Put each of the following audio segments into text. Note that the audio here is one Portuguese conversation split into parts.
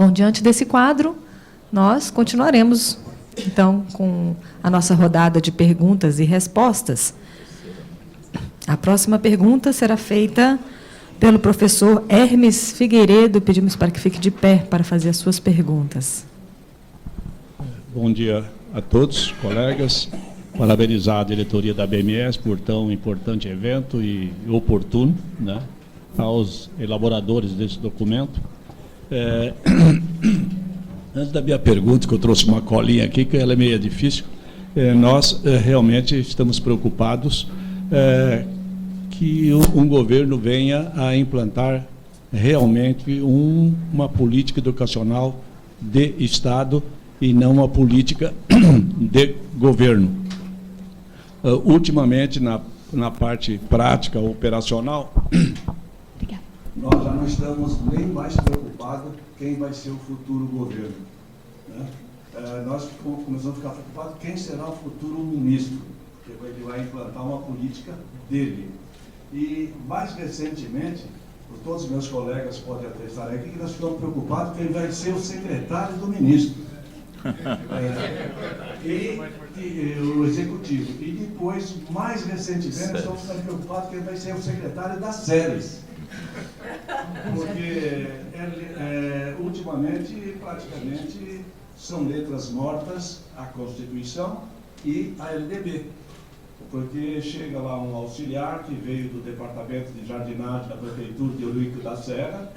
Bom, diante desse quadro, nós continuaremos, então, com a nossa rodada de perguntas e respostas. A próxima pergunta será feita pelo professor Hermes Figueiredo. Pedimos para que fique de pé para fazer as suas perguntas. Bom dia a todos, colegas. Parabenizar a diretoria da BMS por tão importante evento e oportuno, né? Aos elaboradores desse documento. Antes da minha pergunta, que eu trouxe uma colinha aqui, que ela é meio difícil, nós realmente estamos preocupados que um governo venha a implantar realmente uma política educacional de Estado e não uma política de governo. Ultimamente, na parte prática, operacional, nós já não estamos nem mais preocupados quem vai ser o futuro governo, né? Nós começamos a ficar preocupados quem será o futuro ministro, porque ele vai implantar uma política dele. E, mais recentemente, todos os meus colegas podem atestar aqui, que nós ficamos preocupados quem vai ser o secretário do ministro. O executivo. E depois, mais recentemente, estamos ficando preocupados quem vai ser o secretário das séries. Porque, ultimamente, praticamente, são letras mortas a Constituição e a LDB. Porque chega lá um auxiliar que veio do Departamento de Jardinagem da Prefeitura de Eurico da Serra,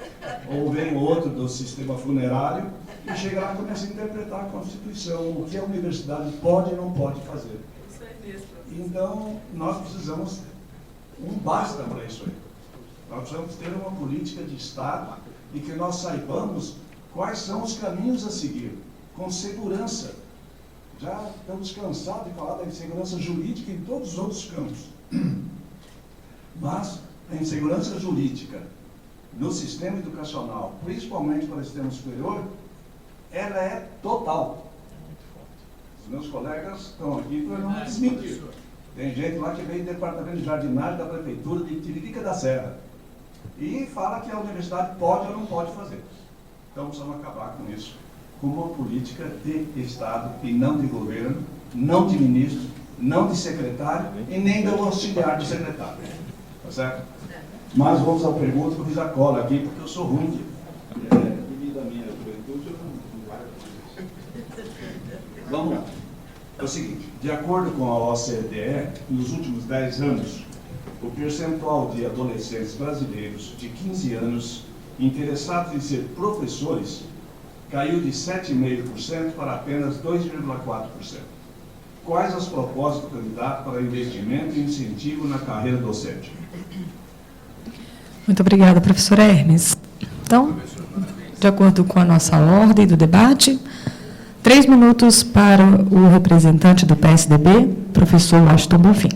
ou vem outro do sistema funerário, e chega lá e começa a interpretar a Constituição, o que a universidade pode e não pode fazer. Então, nós precisamos um basta para isso aí. Nós precisamos ter uma política de Estado e que nós saibamos quais são os caminhos a seguir, com segurança. Já estamos cansados de falar da insegurança jurídica em todos os outros campos. Mas a insegurança jurídica no sistema educacional, principalmente para o sistema superior, ela é total. Os meus colegas estão aqui para não desmentir. Tem gente lá que veio do Departamento de Jardinagem da Prefeitura de Tiririca da Serra e fala que a universidade pode ou não pode fazer. Então, precisamos acabar com isso, com uma política de Estado e não de governo, não de ministro, não de secretário e nem do auxiliar de secretário. Tá certo? Mas vamos à pergunta que eu fiz a cola aqui, porque eu sou ruim. Devido à minha juventude, eu não vai. Vamos lá. É o seguinte, de acordo com a OCDE, nos últimos 10 anos, o percentual de adolescentes brasileiros de 15 anos interessados em ser professores caiu de 7,5% para apenas 2,4%. Quais as propostas do candidato para investimento e incentivo na carreira docente? Muito obrigada, professor Hermes. Então, de acordo com a nossa ordem do debate, 3 minutos para o representante do PSDB, professor Washington Bonfim.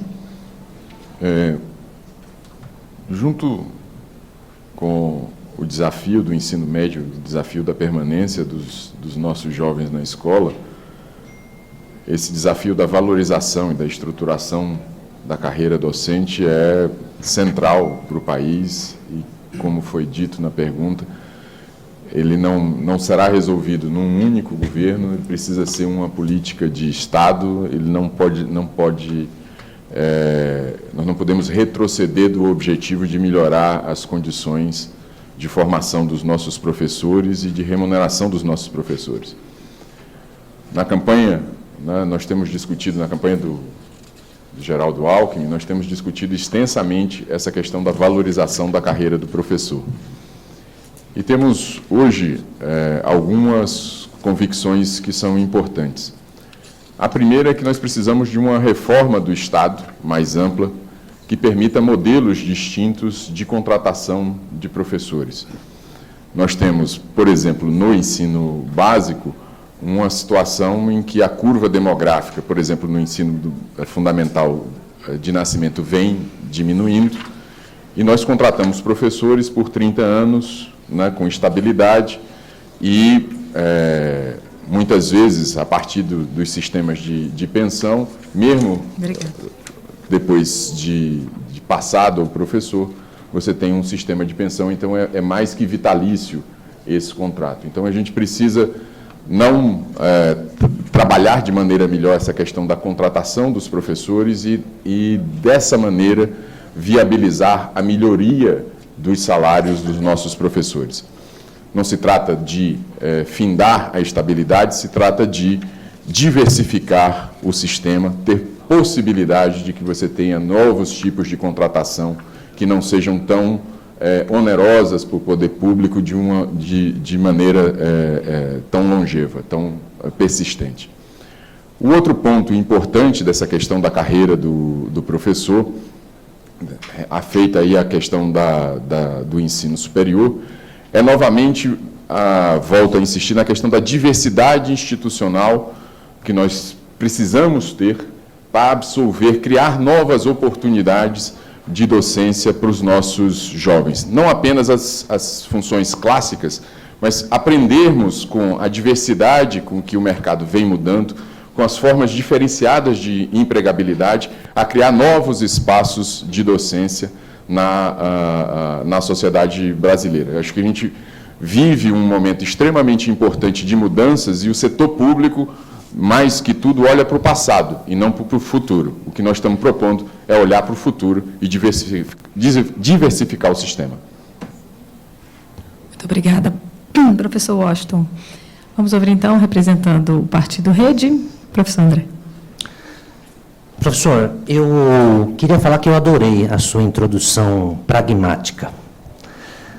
Junto com o desafio do ensino médio, o desafio da permanência dos nossos jovens na escola, esse desafio da valorização e da estruturação da carreira docente é central para o país e, como foi dito na pergunta, ele não será resolvido num único governo, ele precisa ser uma política de Estado, ele nós não podemos retroceder do objetivo de melhorar as condições de formação dos nossos professores e de remuneração dos nossos professores. Na campanha, nós temos discutido, na campanha do Geraldo Alckmin, nós temos discutido extensamente essa questão da valorização da carreira do professor. E temos, hoje, algumas convicções que são importantes. A primeira é que nós precisamos de uma reforma do Estado mais ampla, que permita modelos distintos de contratação de professores. Nós temos, por exemplo, no ensino básico, uma situação em que a curva demográfica, por exemplo, no ensino fundamental de nascimento, vem diminuindo, e nós contratamos professores por 30 anos, com estabilidade, e muitas vezes, a partir dos sistemas de pensão, mesmo depois de passado ao professor, você tem um sistema de pensão, então é mais que vitalício esse contrato. Então, a gente precisa não trabalhar de maneira melhor essa questão da contratação dos professores e dessa maneira, viabilizar a melhoria dos salários dos nossos professores. Não se trata de findar a estabilidade, se trata de diversificar o sistema, ter possibilidade de que você tenha novos tipos de contratação que não sejam tão onerosas para o poder público de maneira tão longeva, tão persistente. O outro ponto importante dessa questão da carreira do professor, afeita aí a questão do ensino superior, é novamente, volto a insistir na questão da diversidade institucional que nós precisamos ter para absorver, criar novas oportunidades de docência para os nossos jovens. Não apenas as funções clássicas, mas aprendermos com a diversidade com que o mercado vem mudando, com as formas diferenciadas de empregabilidade, a criar novos espaços de docência na sociedade brasileira. Eu acho que a gente vive um momento extremamente importante de mudanças e o setor público, mais que tudo, olha para o passado e não para o futuro. O que nós estamos propondo é olhar para o futuro e diversificar o sistema. Muito obrigada, professor Washington. Vamos ouvir, então, representando o Partido Rede, professor André. Professor, eu queria falar que eu adorei a sua introdução pragmática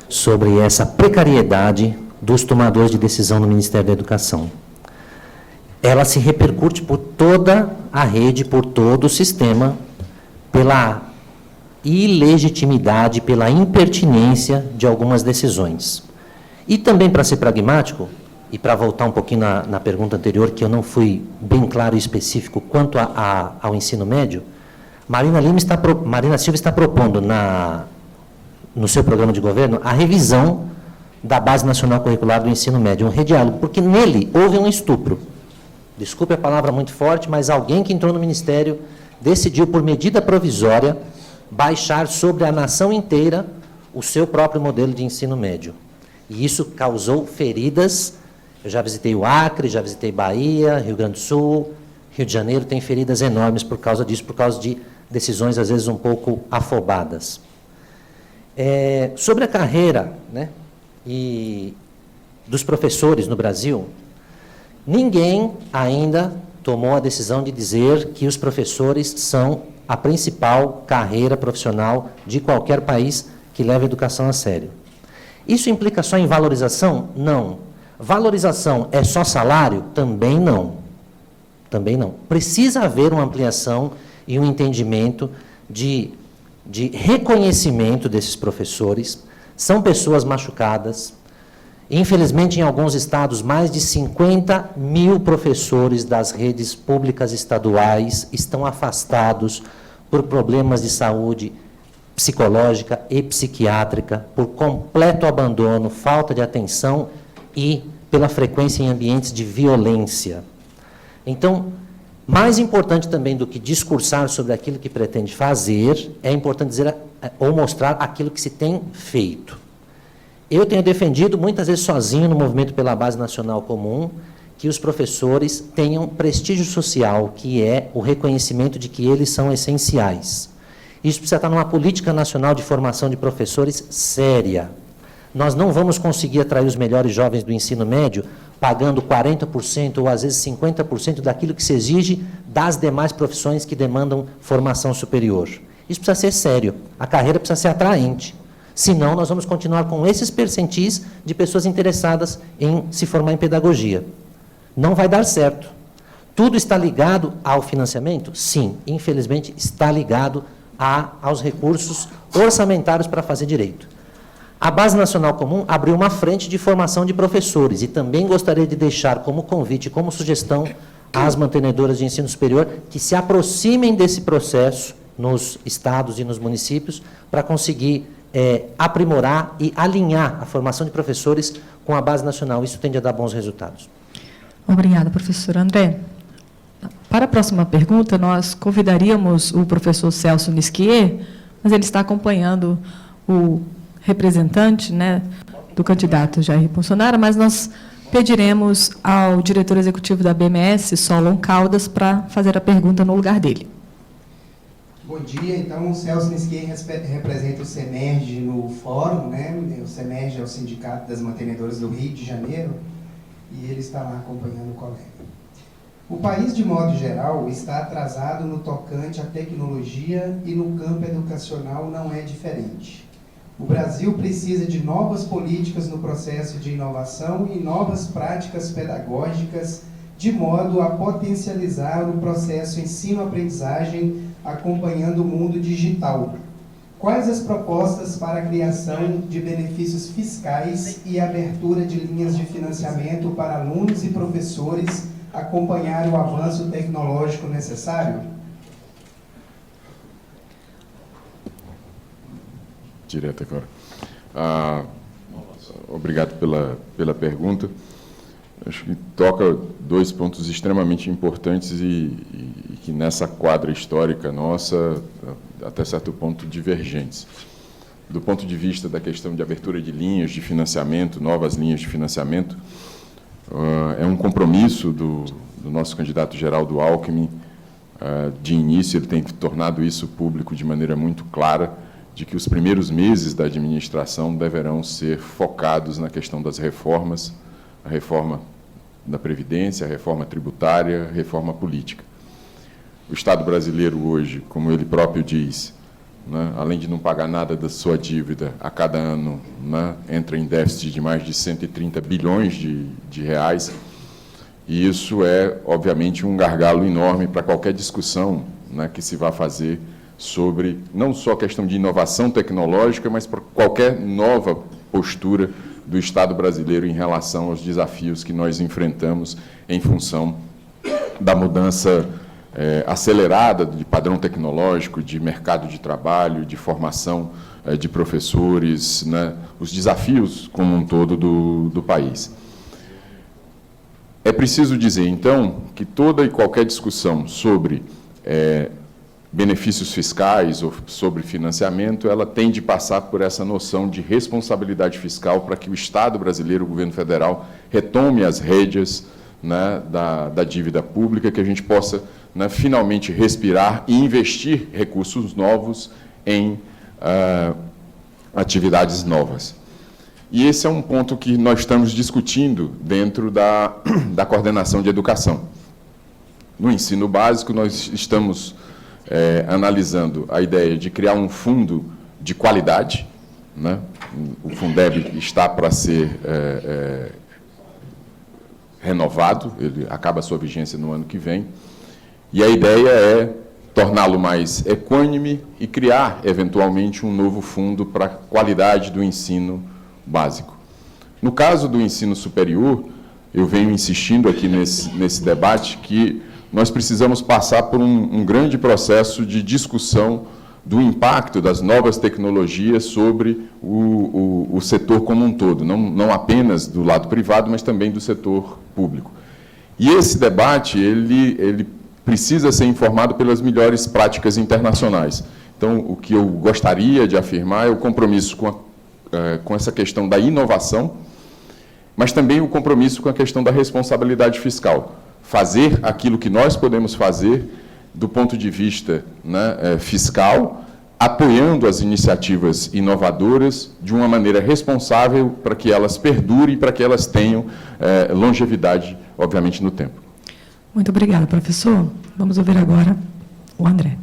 sobre essa precariedade dos tomadores de decisão no Ministério da Educação. Ela se repercute por toda a rede, por todo o sistema, pela ilegitimidade, pela impertinência de algumas decisões. E também, para ser pragmático, e para voltar um pouquinho na pergunta anterior, que eu não fui bem claro e específico quanto ao ensino médio, Marina Silva está propondo no seu programa de governo a revisão da Base Nacional Curricular do Ensino Médio, um rediálogo, porque nele houve um estupro. Desculpe a palavra muito forte, mas alguém que entrou no Ministério decidiu, por medida provisória, baixar sobre a nação inteira o seu próprio modelo de ensino médio. E isso causou feridas. Eu já visitei o Acre, já visitei Bahia, Rio Grande do Sul, Rio de Janeiro, tem feridas enormes por causa disso, por causa de decisões, às vezes, um pouco afobadas. Sobre a carreira, né, e dos professores no Brasil, ninguém ainda tomou a decisão de dizer que os professores são a principal carreira profissional de qualquer país que leva a educação a sério. Isso implica só em valorização? Não. Valorização é só salário? Também não. Também não. Precisa haver uma ampliação e um entendimento de reconhecimento desses professores. São pessoas machucadas. Infelizmente, em alguns estados, mais de 50 mil professores das redes públicas estaduais estão afastados por problemas de saúde psicológica e psiquiátrica, por completo abandono, falta de atenção e pela frequência em ambientes de violência. Então, mais importante também do que discursar sobre aquilo que pretende fazer, é importante dizer ou mostrar aquilo que se tem feito. Eu tenho defendido, muitas vezes sozinho, no movimento pela Base Nacional Comum, que os professores tenham prestígio social, que é o reconhecimento de que eles são essenciais. Isso precisa estar numa política nacional de formação de professores séria. Nós não vamos conseguir atrair os melhores jovens do ensino médio pagando 40% ou, às vezes, 50% daquilo que se exige das demais profissões que demandam formação superior. Isso precisa ser sério. A carreira precisa ser atraente. Senão, nós vamos continuar com esses percentis de pessoas interessadas em se formar em pedagogia. Não vai dar certo. Tudo está ligado ao financiamento? Sim, infelizmente está ligado aos recursos orçamentários para fazer direito. A Base Nacional Comum abriu uma frente de formação de professores e também gostaria de deixar como convite, como sugestão às mantenedoras de ensino superior que se aproximem desse processo nos estados e nos municípios para conseguir aprimorar e alinhar a formação de professores com a Base Nacional. Isso tende a dar bons resultados. Obrigada, professor André. Para a próxima pergunta, nós convidaríamos o professor Celso Nisquier, mas ele está acompanhando o representante, né, do candidato Jair Bolsonaro, mas nós pediremos ao diretor executivo da BMS, Solon Caldas, para fazer a pergunta no lugar dele. Bom dia, então, o Celso Nisquet representa o SEMERGE no fórum, né? O SEMERGE é o Sindicato das Mantenedoras do Rio de Janeiro, e ele está lá acompanhando o colega. O país, de modo geral, está atrasado no tocante à tecnologia e no campo educacional não é diferente. O Brasil precisa de novas políticas no processo de inovação e novas práticas pedagógicas, de modo a potencializar o processo ensino-aprendizagem acompanhando o mundo digital. Quais as propostas para a criação de benefícios fiscais e abertura de linhas de financiamento para alunos e professores acompanhar o avanço tecnológico necessário? Direto agora. Obrigado pela pergunta. Acho que toca dois pontos extremamente importantes e que nessa quadra histórica nossa, até certo ponto, divergentes. Do ponto de vista da questão de abertura de linhas de financiamento, novas linhas de financiamento, é um compromisso do nosso candidato Geraldo Alckmin. De início, ele tem tornado isso público de maneira muito clara, de que os primeiros meses da administração deverão ser focados na questão das reformas, a reforma da Previdência, a reforma tributária, a reforma política. O Estado brasileiro hoje, como ele próprio diz, né, além de não pagar nada da sua dívida, a cada ano, né, entra em déficit de mais de 130 bilhões de reais, e isso é, obviamente, um gargalo enorme para qualquer discussão, né, que se vá fazer sobre não só a questão de inovação tecnológica, mas para qualquer nova postura do Estado brasileiro em relação aos desafios que nós enfrentamos em função da mudança acelerada de padrão tecnológico, de mercado de trabalho, de formação de professores, né, os desafios como um todo do país. É preciso dizer, então, que toda e qualquer discussão sobre benefícios fiscais ou sobre financiamento, ela tem de passar por essa noção de responsabilidade fiscal para que o Estado brasileiro, o governo federal, retome as rédeas, né, da dívida pública, que a gente possa, né, finalmente respirar e investir recursos novos em atividades novas. E esse é um ponto que nós estamos discutindo dentro da coordenação de educação. No ensino básico, nós estamos analisando a ideia de criar um fundo de qualidade, né? O Fundeb está para ser renovado, ele acaba a sua vigência no ano que vem, e a ideia é torná-lo mais equânime e criar, eventualmente, um novo fundo para a qualidade do ensino básico. No caso do ensino superior, eu venho insistindo aqui nesse debate que nós precisamos passar por um grande processo de discussão do impacto das novas tecnologias sobre o setor como um todo, não apenas do lado privado, mas também do setor público. E esse debate, ele precisa ser informado pelas melhores práticas internacionais. Então, o que eu gostaria de afirmar é o compromisso com essa questão da inovação, mas também o compromisso com a questão da responsabilidade fiscal. Fazer aquilo que nós podemos fazer do ponto de vista, né, fiscal, apoiando as iniciativas inovadoras de uma maneira responsável para que elas perdurem, para que elas tenham longevidade, obviamente, no tempo. Muito obrigada, professor. Vamos ouvir agora o André.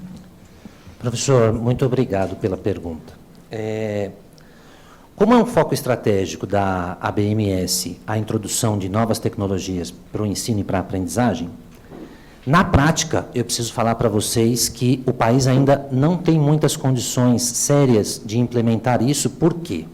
Professor, muito obrigado pela pergunta. Como é um foco estratégico da ABMS a introdução de novas tecnologias para o ensino e para a aprendizagem, na prática, eu preciso falar para vocês que o país ainda não tem muitas condições sérias de implementar isso. Por quê?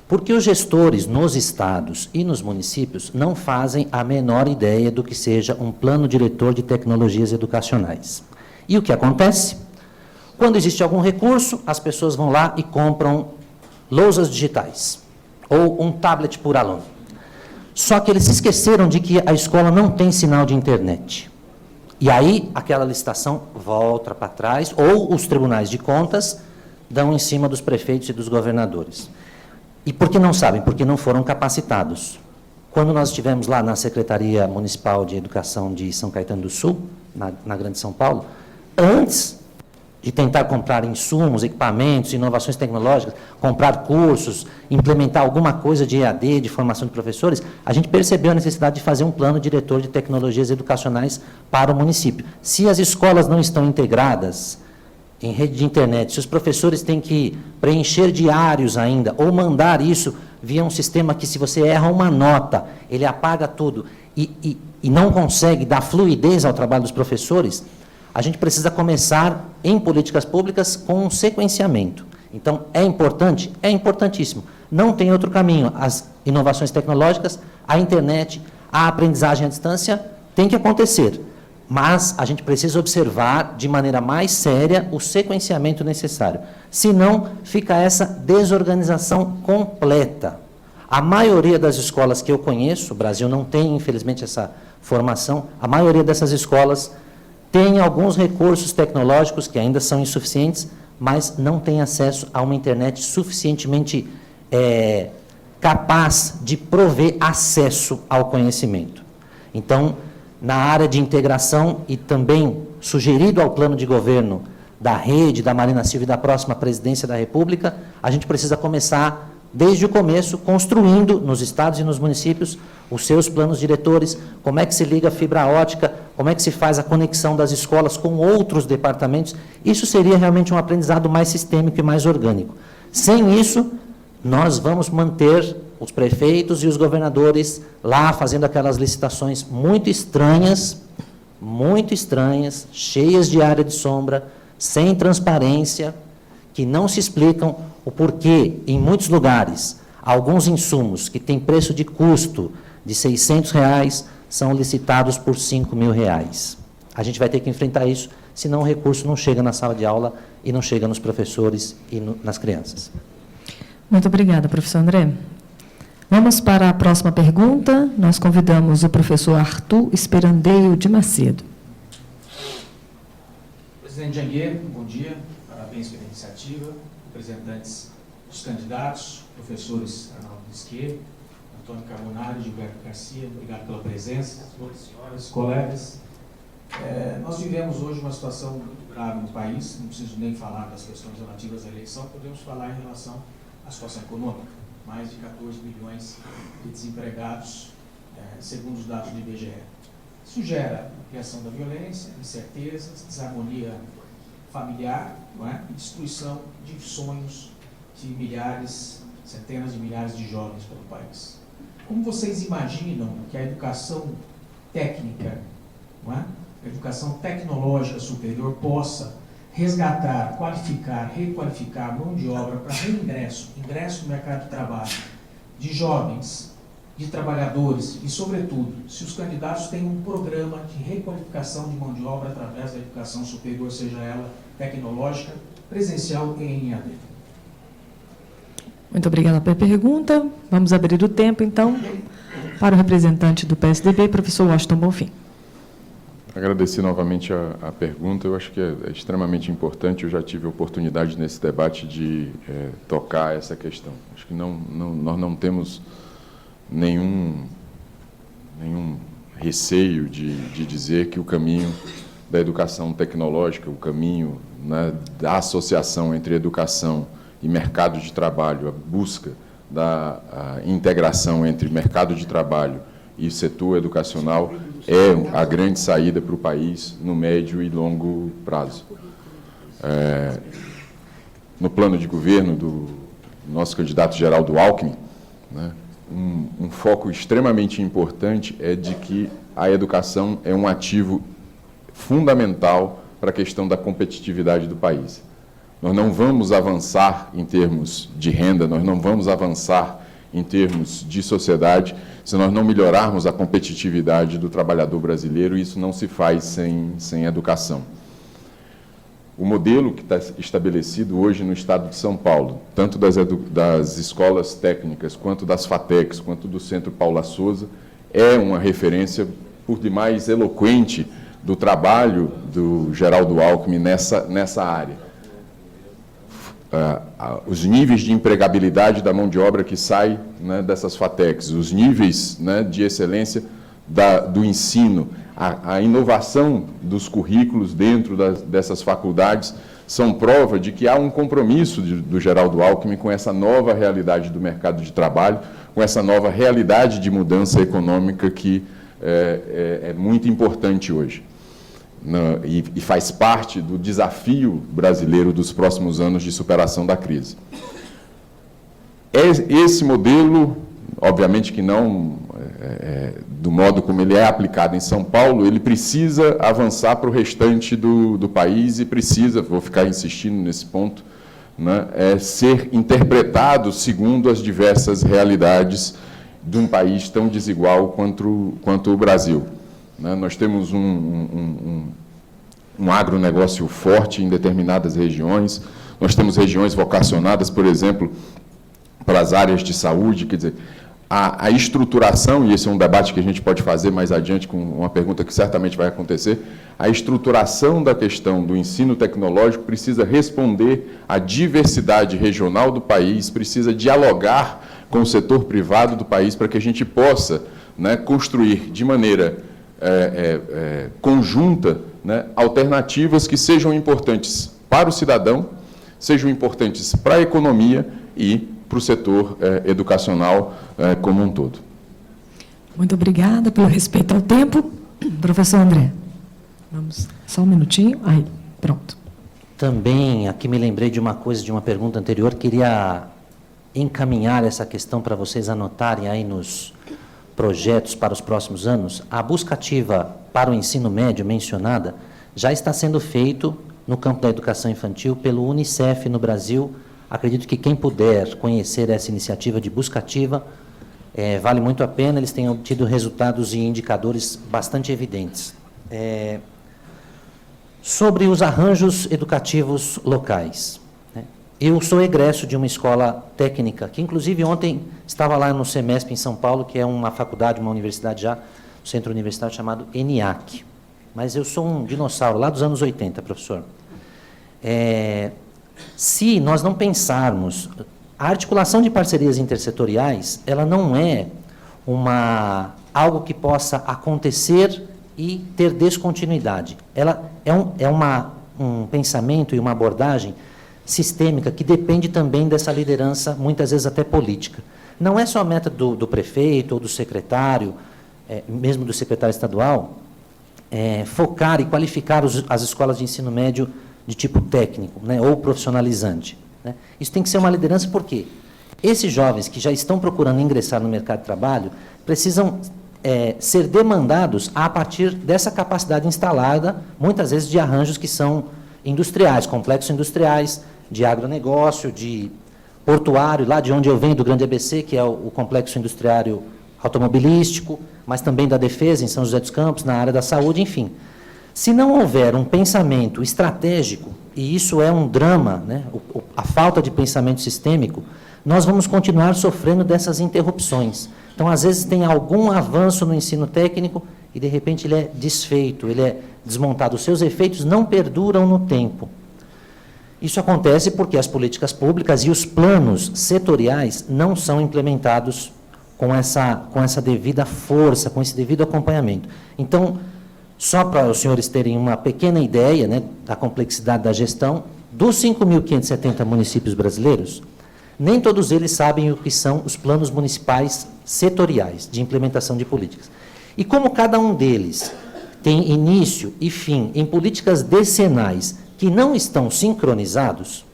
Porque os gestores nos estados e nos municípios não fazem a menor ideia do que seja um plano diretor de tecnologias educacionais. E o que acontece? Quando existe algum recurso, as pessoas vão lá e compram lousas digitais, ou um tablet por aluno. Só que eles se esqueceram de que a escola não tem sinal de internet. E aí, aquela licitação volta para trás, ou os tribunais de contas dão em cima dos prefeitos e dos governadores. E por que não sabem? Porque não foram capacitados. Quando nós estivemos lá na Secretaria Municipal de Educação de São Caetano do Sul, na Grande São Paulo, antes de tentar comprar insumos, equipamentos, inovações tecnológicas, comprar cursos, implementar alguma coisa de EAD, de formação de professores, a gente percebeu a necessidade de fazer um plano diretor de tecnologias educacionais para o município. Se as escolas não estão integradas em rede de internet, se os professores têm que preencher diários ainda, ou mandar isso via um sistema que, se você erra uma nota, ele apaga tudo, e não consegue dar fluidez ao trabalho dos professores, a gente precisa começar em políticas públicas com um sequenciamento. Então, é importante? É importantíssimo. Não tem outro caminho. As inovações tecnológicas, a internet, a aprendizagem à distância tem que acontecer. Mas a gente precisa observar de maneira mais séria o sequenciamento necessário. Senão, fica essa desorganização completa. A maioria das escolas que eu conheço, o Brasil não tem, infelizmente, essa formação, a maioria dessas escolas tem alguns recursos tecnológicos que ainda são insuficientes, mas não tem acesso a uma internet suficientemente capaz de prover acesso ao conhecimento. Então, na área de integração e também sugerido ao plano de governo da rede, da Marina Silva e da próxima presidência da República, a gente precisa começar, desde o começo, construindo nos estados e nos municípios os seus planos diretores, como é que se liga a fibra ótica, como é que se faz a conexão das escolas com outros departamentos. Isso seria realmente um aprendizado mais sistêmico e mais orgânico. Sem isso, nós vamos manter os prefeitos e os governadores lá fazendo aquelas licitações muito estranhas, cheias de área de sombra, sem transparência, que não se explicam o porquê, em muitos lugares, alguns insumos que têm preço de custo de R$600 são licitados por R$5.000. A gente vai ter que enfrentar isso, senão o recurso não chega na sala de aula e não chega nos professores e nas crianças. Muito obrigada, professor André. Vamos para a próxima pergunta. Nós convidamos o professor Arthur Esperandeio de Macedo. Presidente Janguier, bom dia. Parabéns pela iniciativa. Representantes dos candidatos, professores Arnaldo Nisquier, Antônio Carbonari, Gilberto Garcia, obrigado pela presença, senhoras, colegas. Nós vivemos hoje uma situação muito grave no país, não preciso nem falar das questões relativas à eleição, podemos falar em relação à situação econômica. Mais de 14 milhões de desempregados, segundo os dados do IBGE. Isso gera criação da violência, incertezas, desarmonia familiar, não é? E destruição de sonhos de milhares, centenas de milhares de jovens pelo país. Como vocês imaginam que a educação técnica, não é? A educação tecnológica superior possa resgatar, qualificar, requalificar mão de obra para reingresso, ingresso no mercado de trabalho, de jovens, de trabalhadores e, sobretudo, se os candidatos têm um programa de requalificação de mão de obra através da educação superior, seja ela tecnológica, presencial e em EAD. Muito obrigada pela pergunta. Vamos abrir o tempo, então, para o representante do PSDB, professor Washington Bonfim. Agradecer novamente a pergunta, eu acho que é extremamente importante, eu já tive a oportunidade nesse debate de tocar essa questão. Acho que nós não temos nenhum receio de dizer que o caminho da educação tecnológica, o caminho, né, da associação entre educação e mercado de trabalho, a busca da integração entre mercado de trabalho e setor educacional é a grande saída para o país no médio e longo prazo. No plano de governo do nosso candidato Geraldo Alckmin, né, um foco extremamente importante é de que a educação é um ativo fundamental para a questão da competitividade do país. Nós não vamos avançar em termos de renda, nós não vamos avançar em termos de sociedade, se nós não melhorarmos a competitividade do trabalhador brasileiro, isso não se faz sem educação. O modelo que está estabelecido hoje no Estado de São Paulo, tanto das escolas técnicas, quanto das FATECs, quanto do Centro Paula Souza, é uma referência, por demais, eloquente do trabalho do Geraldo Alckmin nessa área. os níveis de empregabilidade da mão de obra que sai, né, dessas FATECs, os níveis, né, de excelência do ensino, a inovação dos currículos dentro dessas faculdades, são prova de que há um compromisso do Geraldo Alckmin com essa nova realidade do mercado de trabalho, com essa nova realidade de mudança econômica que é muito importante hoje. E faz parte do desafio brasileiro dos próximos anos de superação da crise. Esse modelo, obviamente que não do modo como ele é aplicado em São Paulo, ele precisa avançar para o restante do país e precisa, vou ficar insistindo nesse ponto, né, ser interpretado segundo as diversas realidades de um país tão desigual quanto o Brasil. Né? Nós temos um agronegócio forte em determinadas regiões, nós temos regiões vocacionadas, por exemplo, para as áreas de saúde, quer dizer, a estruturação, e esse é um debate que a gente pode fazer mais adiante com uma pergunta que certamente vai acontecer, a estruturação da questão do ensino tecnológico precisa responder à diversidade regional do país, precisa dialogar com o setor privado do país para que a gente possa, né, construir de maneira conjunta, né, alternativas que sejam importantes para o cidadão, sejam importantes para a economia e para o setor educacional como um todo. Muito obrigada pelo respeito ao tempo. Professor André, vamos, só um minutinho. Aí, pronto. Também, aqui me lembrei de uma coisa, de uma pergunta anterior, queria encaminhar essa questão para vocês anotarem aí nos projetos para os próximos anos. A busca ativa para o ensino médio mencionada já está sendo feito no campo da educação infantil pelo UNICEF no Brasil. Acredito que quem puder conhecer essa iniciativa de busca ativa, vale muito a pena, eles têm obtido resultados e indicadores bastante evidentes. Sobre os arranjos educativos locais. Eu sou egresso de uma escola técnica, que inclusive ontem estava lá no SEMESP em São Paulo, que é uma faculdade, uma universidade já, um centro universitário chamado ENIAC. Mas eu sou um dinossauro, lá dos anos 80, professor. Se nós não pensarmos, a articulação de parcerias intersetoriais, ela não é algo que possa acontecer e ter descontinuidade. Ela é um pensamento e uma abordagem sistêmica que depende também dessa liderança, muitas vezes até política. Não é só a meta do prefeito ou do secretário, mesmo do secretário estadual, focar e qualificar as escolas de ensino médio de tipo técnico, né, ou profissionalizante. Né? Isso tem que ser uma liderança porque esses jovens que já estão procurando ingressar no mercado de trabalho precisam ser demandados a partir dessa capacidade instalada, muitas vezes de arranjos que são industriais, complexos industriais, de agronegócio, de portuário, lá de onde eu venho, do Grande ABC, que é o complexo industriário automobilístico, mas também da defesa, em São José dos Campos, na área da saúde, enfim. Se não houver um pensamento estratégico, e isso é um drama, né, a falta de pensamento sistêmico, nós vamos continuar sofrendo dessas interrupções. Então, às vezes, tem algum avanço no ensino técnico e, de repente, ele é desfeito, ele é desmontado. Os seus efeitos não perduram no tempo. Isso acontece porque as políticas públicas e os planos setoriais não são implementados com essa devida força, com esse devido acompanhamento. Então, só para os senhores terem uma pequena ideia, né, da complexidade da gestão, dos 5.570 municípios brasileiros, nem todos eles sabem o que são os planos municipais setoriais de implementação de políticas. E como cada um deles tem início e fim em políticas decenais que não estão sincronizados,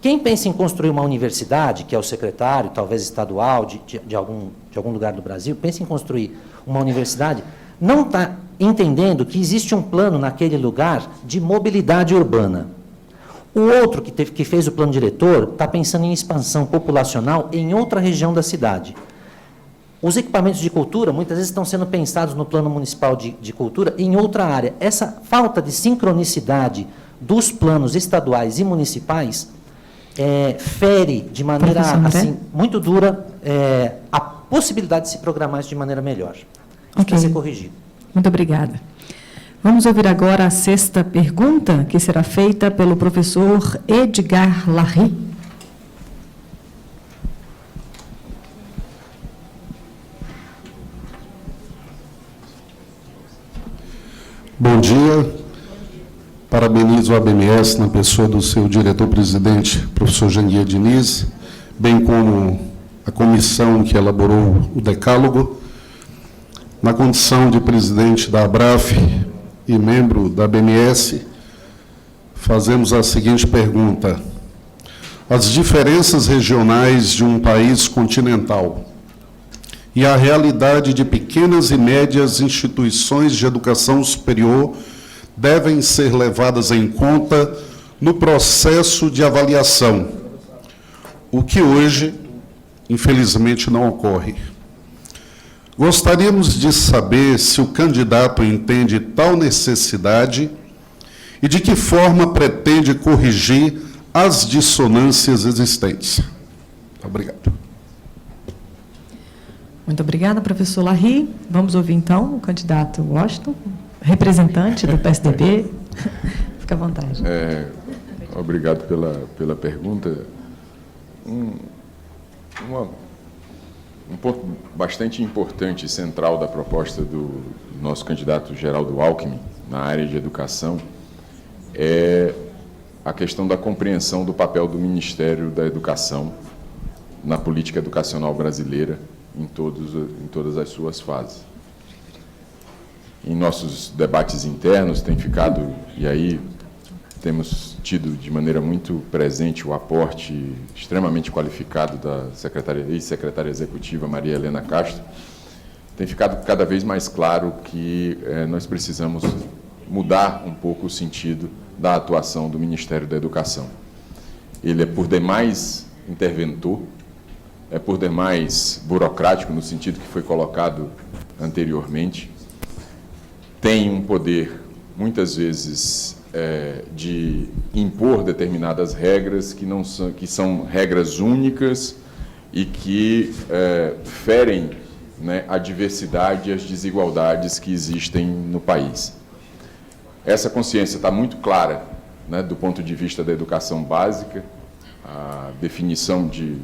quem pensa em construir uma universidade, que é o secretário, talvez estadual, de algum lugar do Brasil, pensa em construir uma universidade, não está entendendo que existe um plano naquele lugar de mobilidade urbana. O outro que fez o plano diretor está pensando em expansão populacional em outra região da cidade. Os equipamentos de cultura, muitas vezes, estão sendo pensados no plano municipal de cultura em outra área. Essa falta de sincronicidade dos planos estaduais e municipais fere de maneira assim, muito dura a possibilidade de se programar isso de maneira melhor. Isso precisa ser corrigido. Muito obrigada. Vamos ouvir agora a sexta pergunta, que será feita pelo professor Edgar Larry. Bom dia. Parabenizo a ABMS na pessoa do seu diretor-presidente, professor Janguier Diniz, bem como a comissão que elaborou o decálogo. Na condição de presidente da ABRAF e membro da ABMS, fazemos a seguinte pergunta: as diferenças regionais de um país continental e a realidade de pequenas e médias instituições de educação superior devem ser levadas em conta no processo de avaliação, o que hoje, infelizmente, não ocorre. Gostaríamos de saber se o candidato entende tal necessidade e de que forma pretende corrigir as dissonâncias existentes. Obrigado. Muito obrigada, professor Larry. Vamos ouvir, então, o candidato Washington, representante do PSDB. Fica à vontade. Obrigado pela pergunta. Um ponto bastante importante e central da proposta do nosso candidato Geraldo Alckmin na área de educação é a questão da compreensão do papel do Ministério da Educação na política educacional brasileira em todas as suas fases. Em nossos debates internos tem ficado, e aí temos tido de maneira muito presente o aporte extremamente qualificado da ex-secretária executiva Maria Helena Castro, tem ficado cada vez mais claro que nós precisamos mudar um pouco o sentido da atuação do Ministério da Educação. Ele é por demais interventor, é por demais burocrático, no sentido que foi colocado anteriormente, tem um poder, muitas vezes, de impor determinadas regras que são regras únicas e que ferem, né, a diversidade e as desigualdades que existem no país. Essa consciência está muito clara, né, do ponto de vista da educação básica, a definição de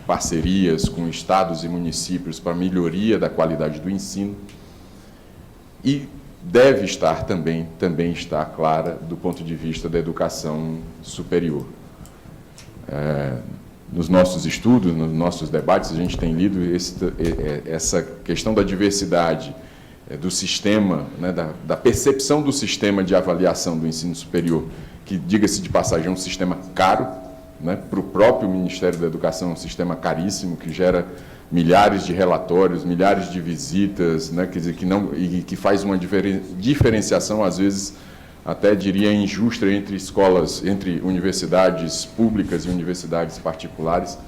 parcerias com estados e municípios para melhoria da qualidade do ensino, e deve estar também está clara do ponto de vista da educação superior. Nos nossos estudos, nos nossos debates, a gente tem lido essa questão da diversidade do sistema, né, da percepção do sistema de avaliação do ensino superior, que, diga-se de passagem, é um sistema caro, né, para o próprio Ministério da Educação, é um sistema caríssimo, que gera milhares de relatórios, milhares de visitas, né, quer dizer, que faz uma diferenciação, às vezes, até diria injusta entre entre universidades públicas e universidades particulares.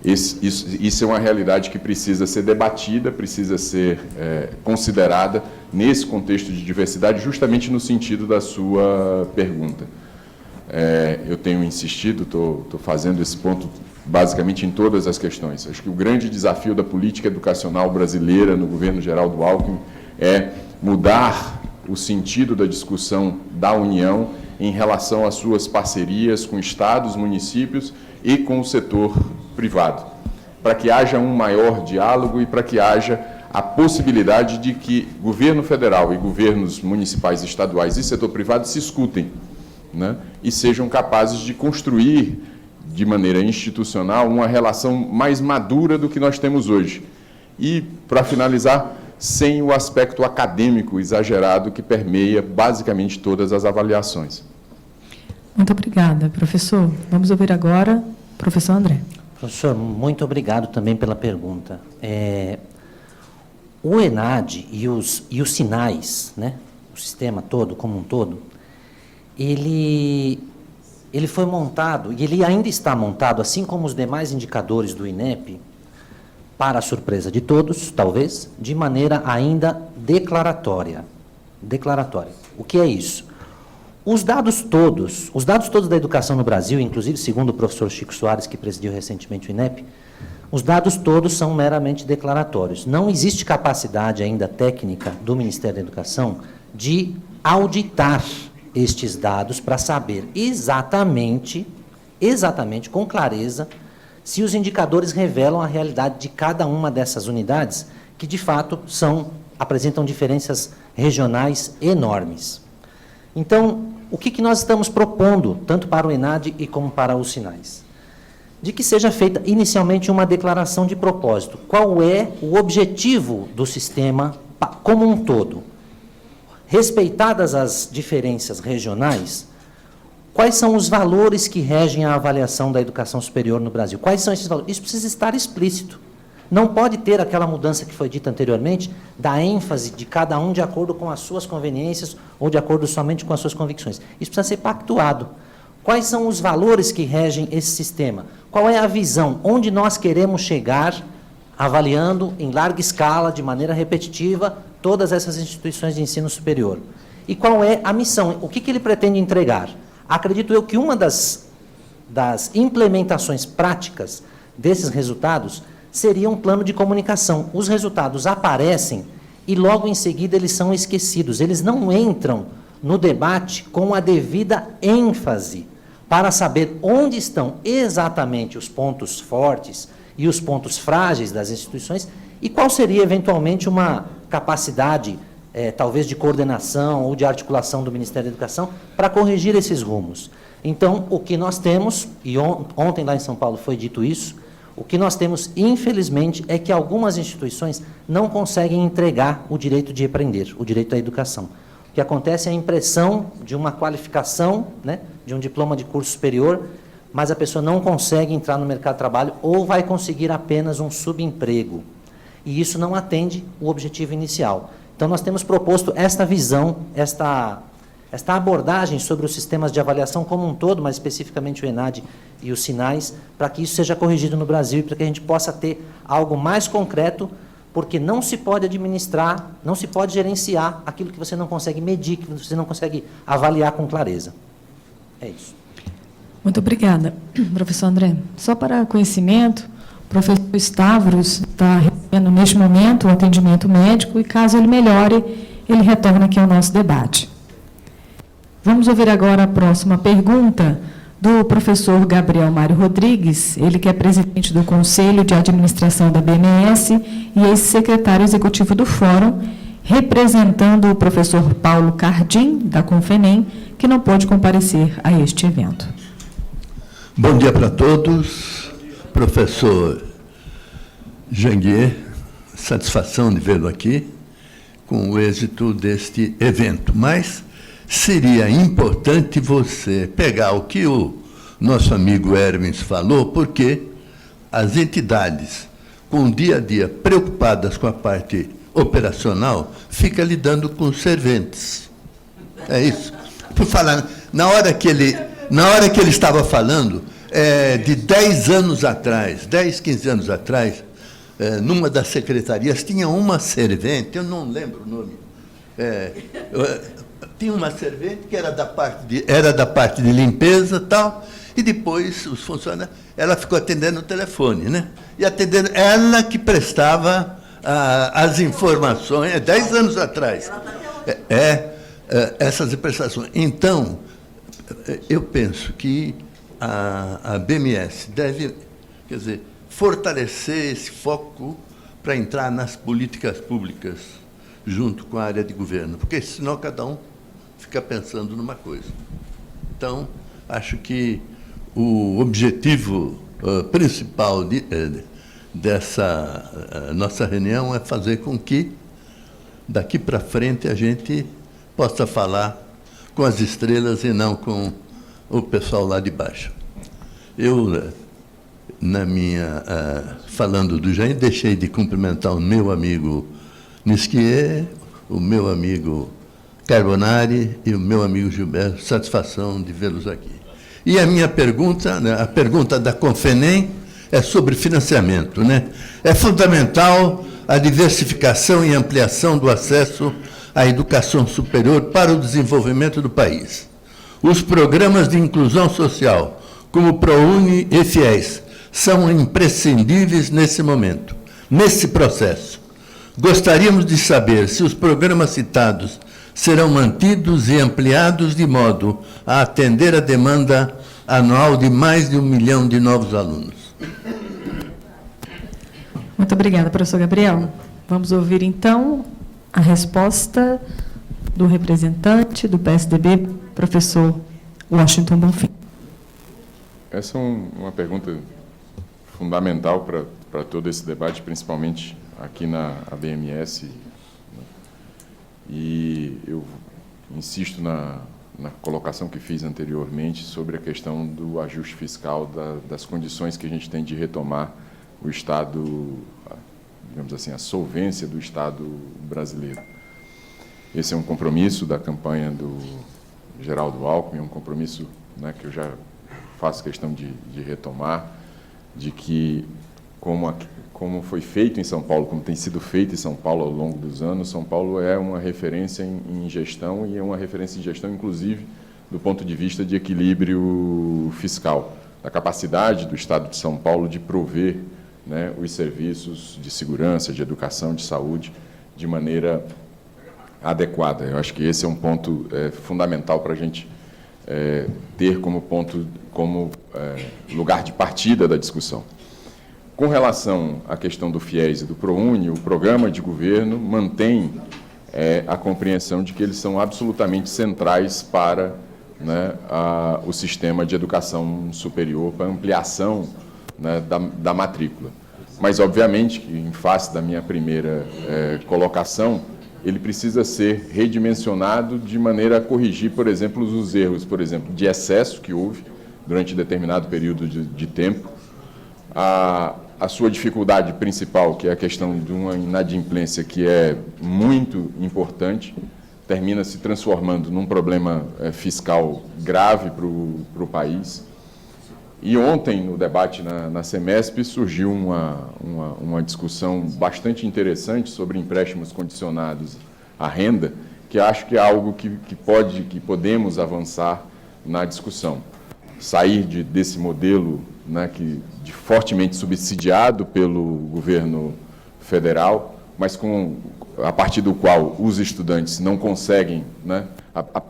Isso é uma realidade que precisa ser debatida, precisa ser considerada nesse contexto de diversidade, justamente no sentido da sua pergunta. Eu tenho insistido, estou fazendo esse ponto basicamente em todas as questões. Acho que o grande desafio da política educacional brasileira no governo Geraldo Alckmin é mudar o sentido da discussão da União em relação às suas parcerias com estados, municípios e com o setor privado, para que haja um maior diálogo e para que haja a possibilidade de que governo federal e governos municipais, estaduais e setor privado se escutem, né, e sejam capazes de construir de maneira institucional uma relação mais madura do que nós temos hoje. E, para finalizar, sem o aspecto acadêmico exagerado que permeia basicamente todas as avaliações. Muito obrigada, professor. Vamos ouvir agora o professor André. Professor, muito obrigado também pela pergunta. O ENAD e os sinais, né, o sistema todo, como um todo, ele foi montado, e ele ainda está montado, assim como os demais indicadores do INEP, para a surpresa de todos, talvez, de maneira ainda declaratória. O que é isso? Os dados todos da educação no Brasil, inclusive segundo o professor Chico Soares, que presidiu recentemente o INEP, os dados todos são meramente declaratórios. Não existe capacidade ainda técnica do Ministério da Educação de auditar estes dados para saber exatamente, com clareza, se os indicadores revelam a realidade de cada uma dessas unidades, que de fato apresentam diferenças regionais enormes. Então, o que nós estamos propondo, tanto para o ENAD e como para os SINAIS? De que seja feita inicialmente uma declaração de propósito. Qual é o objetivo do sistema como um todo? Respeitadas as diferenças regionais, quais são os valores que regem a avaliação da educação superior no Brasil? Quais são esses valores? Isso precisa estar explícito. Não pode ter aquela mudança que foi dita anteriormente, da ênfase de cada um de acordo com as suas conveniências ou de acordo somente com as suas convicções. Isso precisa ser pactuado. Quais são os valores que regem esse sistema? Qual é a visão? Onde nós queremos chegar, avaliando em larga escala, de maneira repetitiva, todas essas instituições de ensino superior? E qual é a missão? O que ele pretende entregar? Acredito eu que uma das implementações práticas desses resultados seria um plano de comunicação. Os resultados aparecem e logo em seguida eles são esquecidos. Eles não entram no debate com a devida ênfase para saber onde estão exatamente os pontos fortes e os pontos frágeis das instituições e qual seria eventualmente uma capacidade, talvez de coordenação ou de articulação do Ministério da Educação para corrigir esses rumos. Então, o que nós temos, e ontem lá em São Paulo foi dito isso, o que nós temos, infelizmente, é que algumas instituições não conseguem entregar o direito de aprender, o direito à educação. O que acontece é a impressão de uma qualificação, né, de um diploma de curso superior, mas a pessoa não consegue entrar no mercado de trabalho ou vai conseguir apenas um subemprego. E isso não atende o objetivo inicial. Então, nós temos proposto esta visão, esta abordagem sobre os sistemas de avaliação como um todo, mas especificamente o ENAD e os SINAIS, para que isso seja corrigido no Brasil e para que a gente possa ter algo mais concreto, porque não se pode administrar, não se pode gerenciar aquilo que você não consegue medir, que você não consegue avaliar com clareza. É isso. Muito obrigada. Professor André, só para conhecimento, o professor Stavros está recebendo neste momento o atendimento médico e, caso ele melhore, ele retorna aqui ao nosso debate. Vamos ouvir agora a próxima pergunta do professor Gabriel Mário Rodrigues, ele que é presidente do Conselho de Administração da BMS e ex-secretário executivo do Fórum, representando o professor Paulo Cardim, da Confenem, que não pôde comparecer a este evento. Bom dia para todos. Professor Janguier, satisfação de vê-lo aqui com o êxito deste evento. Mas seria importante você pegar o que o nosso amigo Hermes falou, porque as entidades, com o dia a dia, preocupadas com a parte operacional, ficam lidando com os serventes. É isso. Por falar, na hora que ele estava falando, de 10 anos atrás, 10, 15 anos atrás, numa das secretarias, tinha uma servente, eu não lembro o nome, tinha uma servente que era da parte de limpeza e tal, e depois os funcionários, ela ficou atendendo o telefone, né? E atendendo, ela que prestava as informações, 10 anos atrás. Essas prestações. Então, eu penso que a BMS deve, quer dizer, fortalecer esse foco para entrar nas políticas públicas junto com a área de governo, porque senão cada um fica pensando numa coisa. Então, acho que o objetivo principal dessa nossa reunião é fazer com que, daqui para frente, a gente possa falar com as estrelas e não com o pessoal lá de baixo. Eu, falando do Jair, deixei de cumprimentar o meu amigo Nisquier, o meu amigo Carbonari e o meu amigo Gilberto. Satisfação de vê-los aqui. E a minha pergunta, né, a pergunta da Confenem, é sobre financiamento, né? É fundamental a diversificação e ampliação do acesso à educação superior para o desenvolvimento do país. Os programas de inclusão social, como o ProUni e FIES, são imprescindíveis nesse momento, nesse processo. Gostaríamos de saber se os programas citados serão mantidos e ampliados de modo a atender a demanda anual de mais de 1 milhão de novos alunos. Muito obrigada, professor Gabriel. Vamos ouvir, então, a resposta do representante do PSDB, professor Washington Bonfim. Essa é uma pergunta fundamental para todo esse debate, principalmente aqui na ABMS. E eu insisto na colocação que fiz anteriormente sobre a questão do ajuste fiscal, das condições que a gente tem de retomar o Estado, digamos assim, a solvência do Estado brasileiro. Esse é um compromisso da campanha do Geraldo Alckmin, um compromisso, né, que eu já faço questão de retomar, de que, como foi feito em São Paulo, como tem sido feito em São Paulo ao longo dos anos, São Paulo é uma referência em gestão, e é uma referência em gestão, inclusive, do ponto de vista de equilíbrio fiscal, da capacidade do Estado de São Paulo de prover, né, os serviços de segurança, de educação, de saúde, de maneira adequada. Eu acho que esse é um ponto fundamental para a gente ter como lugar de partida da discussão. Com relação à questão do FIES e do ProUni, o programa de governo mantém a compreensão de que eles são absolutamente centrais para, né, o sistema de educação superior, para a ampliação, né, da matrícula. Mas, obviamente, que em face da minha primeira colocação, ele precisa ser redimensionado de maneira a corrigir, por exemplo, os erros, por exemplo, de excesso que houve durante determinado período de tempo, a sua dificuldade principal, que é a questão de uma inadimplência que é muito importante, termina se transformando num problema fiscal grave para o país. E ontem, no debate na CEMESP, surgiu uma discussão bastante interessante sobre empréstimos condicionados à renda, que acho que é algo que podemos avançar na discussão. Sair desse modelo, né, fortemente subsidiado pelo governo federal, mas a partir do qual os estudantes não conseguem, né,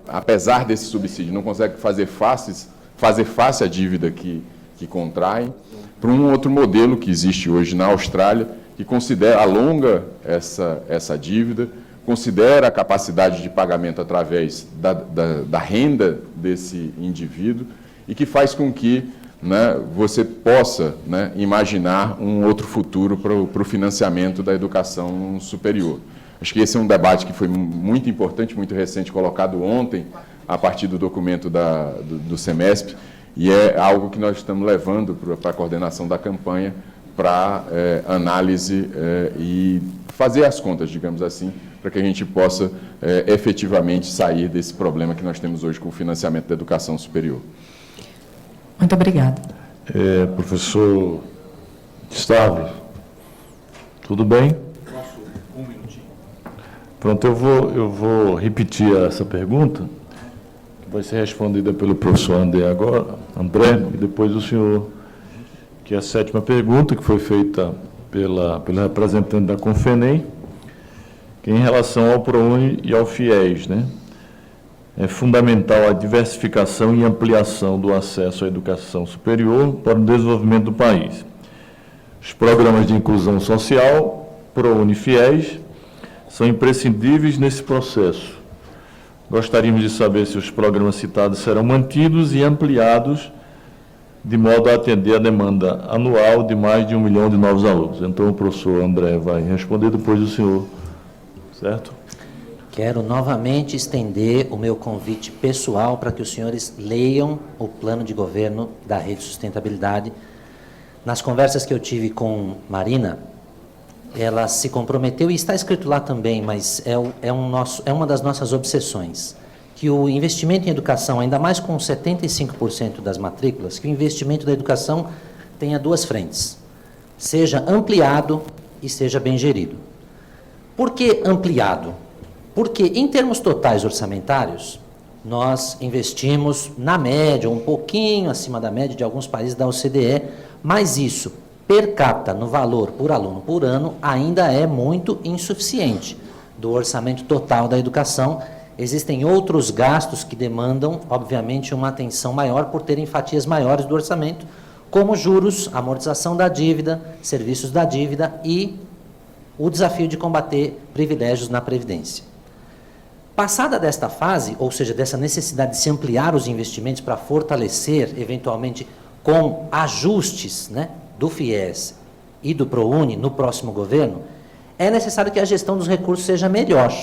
apesar desse subsídio, não conseguem fazer face à dívida que contraem, para um outro modelo que existe hoje na Austrália, que alonga essa dívida, considera a capacidade de pagamento através da renda desse indivíduo e que faz com que, né, você possa, né, imaginar um outro futuro para o financiamento da educação superior. Acho que esse é um debate que foi muito importante, muito recente, colocado ontem, a partir do documento do CEMESP, e é algo que nós estamos levando para a coordenação da campanha, para análise e fazer as contas, digamos assim, para que a gente possa efetivamente sair desse problema que nós temos hoje com o financiamento da educação superior. Muito obrigada. Professor Gustavo, tudo bem? Um minutinho. Pronto, eu vou repetir essa pergunta, que vai ser respondida pelo professor André agora, e depois o senhor, que é a 7ª pergunta, que foi feita pelo representante da Confenem, que é em relação ao ProUni e ao FIES, né? É fundamental a diversificação e ampliação do acesso à educação superior para o desenvolvimento do país. Os programas de inclusão social, ProUni e FIES, são imprescindíveis nesse processo. Gostaríamos de saber se os programas citados serão mantidos e ampliados de modo a atender a demanda anual de mais de 1 milhão de novos alunos. Então, o professor André vai responder, depois do senhor, certo? Quero novamente estender o meu convite pessoal para que os senhores leiam o plano de governo da Rede Sustentabilidade. Nas conversas que eu tive com Marina, ela se comprometeu, e está escrito lá também, mas é uma das nossas obsessões, que o investimento em educação, ainda mais com 75% das matrículas, que o investimento da educação tenha duas frentes, seja ampliado e seja bem gerido. Por que ampliado? Porque, em termos totais orçamentários, nós investimos na média, um pouquinho acima da média de alguns países da OCDE, mas isso, per capita, no valor por aluno por ano, ainda é muito insuficiente do orçamento total da educação, existem outros gastos que demandam, obviamente, uma atenção maior por terem fatias maiores do orçamento, como juros, amortização da dívida, serviços da dívida e o desafio de combater privilégios na Previdência. Passada desta fase, ou seja, dessa necessidade de se ampliar os investimentos para fortalecer, eventualmente, com ajustes, né, do FIES e do ProUni no próximo governo, é necessário que a gestão dos recursos seja melhor.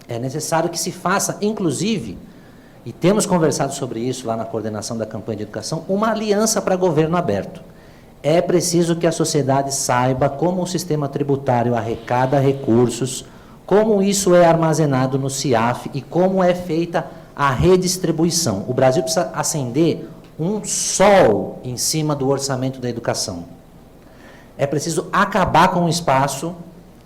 É necessário que se faça, inclusive, e temos conversado sobre isso lá na coordenação da campanha de educação, uma aliança para governo aberto. É preciso que a sociedade saiba como o sistema tributário arrecada recursos, como isso é armazenado no CIAF e como é feita a redistribuição. O Brasil precisa acender um sol em cima do orçamento da educação. É preciso acabar com o espaço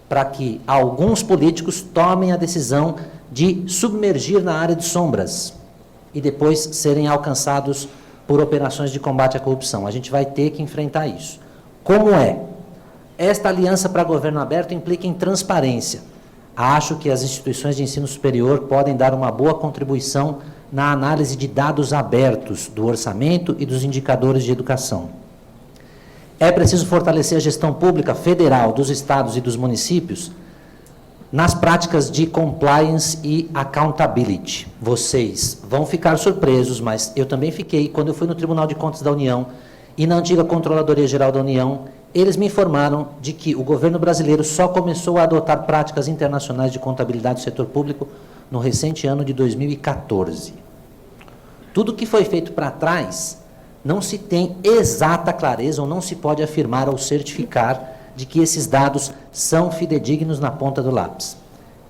para que alguns políticos tomem a decisão de submergir na área de sombras e depois serem alcançados por operações de combate à corrupção. A gente vai ter que enfrentar isso. Como é? Esta aliança para governo aberto implica em transparência. Acho que as instituições de ensino superior podem dar uma boa contribuição na análise de dados abertos do orçamento e dos indicadores de educação. É preciso fortalecer a gestão pública federal dos estados e dos municípios nas práticas de compliance e accountability. Vocês vão ficar surpresos, mas eu também fiquei, quando eu fui no Tribunal de Contas da União e na antiga Controladoria Geral da União, eles me informaram de que o governo brasileiro só começou a adotar práticas internacionais de contabilidade do setor público no recente ano de 2014. Tudo que foi feito para trás não se tem exata clareza ou não se pode afirmar ou certificar de que esses dados são fidedignos na ponta do lápis.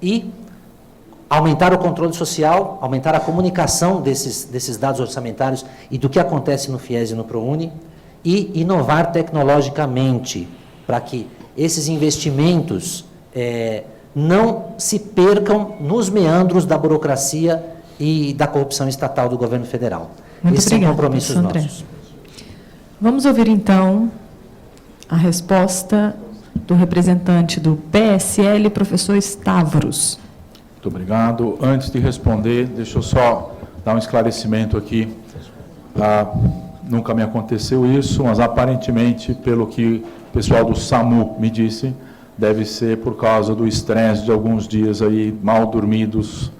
E aumentar o controle social, aumentar a comunicação desses dados orçamentários e do que acontece no FIES e no ProUni, e inovar tecnologicamente para que esses investimentos não se percam nos meandros da burocracia e da corrupção estatal do governo federal. Muito Esses obrigada, são compromissos André. nossos. Vamos ouvir, então, a resposta do representante do PSL, professor Stavros. Muito obrigado. Antes de responder, deixa eu só dar um esclarecimento aqui. Nunca me aconteceu isso, mas aparentemente, pelo que o pessoal do SAMU me disse, deve ser por causa do estresse de alguns dias aí mal dormidos.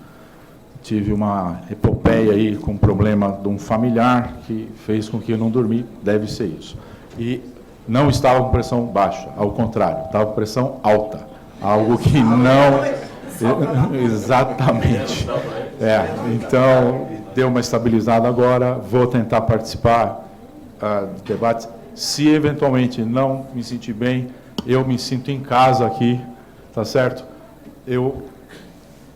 Tive uma epopeia aí com um problema de um familiar que fez com que eu não dormi, deve ser isso. E não estava com pressão baixa, ao contrário, estava com pressão alta, algo que não... Exatamente. Então, deu uma estabilizada agora, vou tentar participar de debates. Se eventualmente não me sentir bem, eu me sinto em casa aqui, tá certo? Eu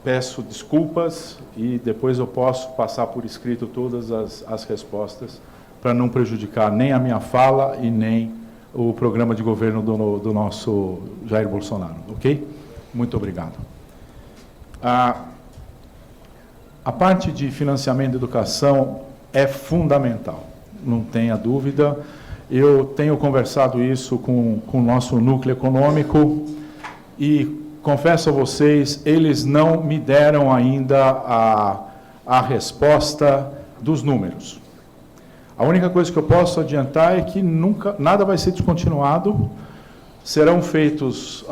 peço desculpas e depois eu posso passar por escrito todas as respostas para não prejudicar nem a minha fala e nem o programa de governo do nosso Jair Bolsonaro, ok? Muito obrigado. A parte de financiamento da educação é fundamental, não tenha dúvida. Eu tenho conversado isso com o nosso núcleo econômico e confesso a vocês, eles não me deram ainda a resposta dos números. A única coisa que eu posso adiantar é que nada vai ser descontinuado, serão feitos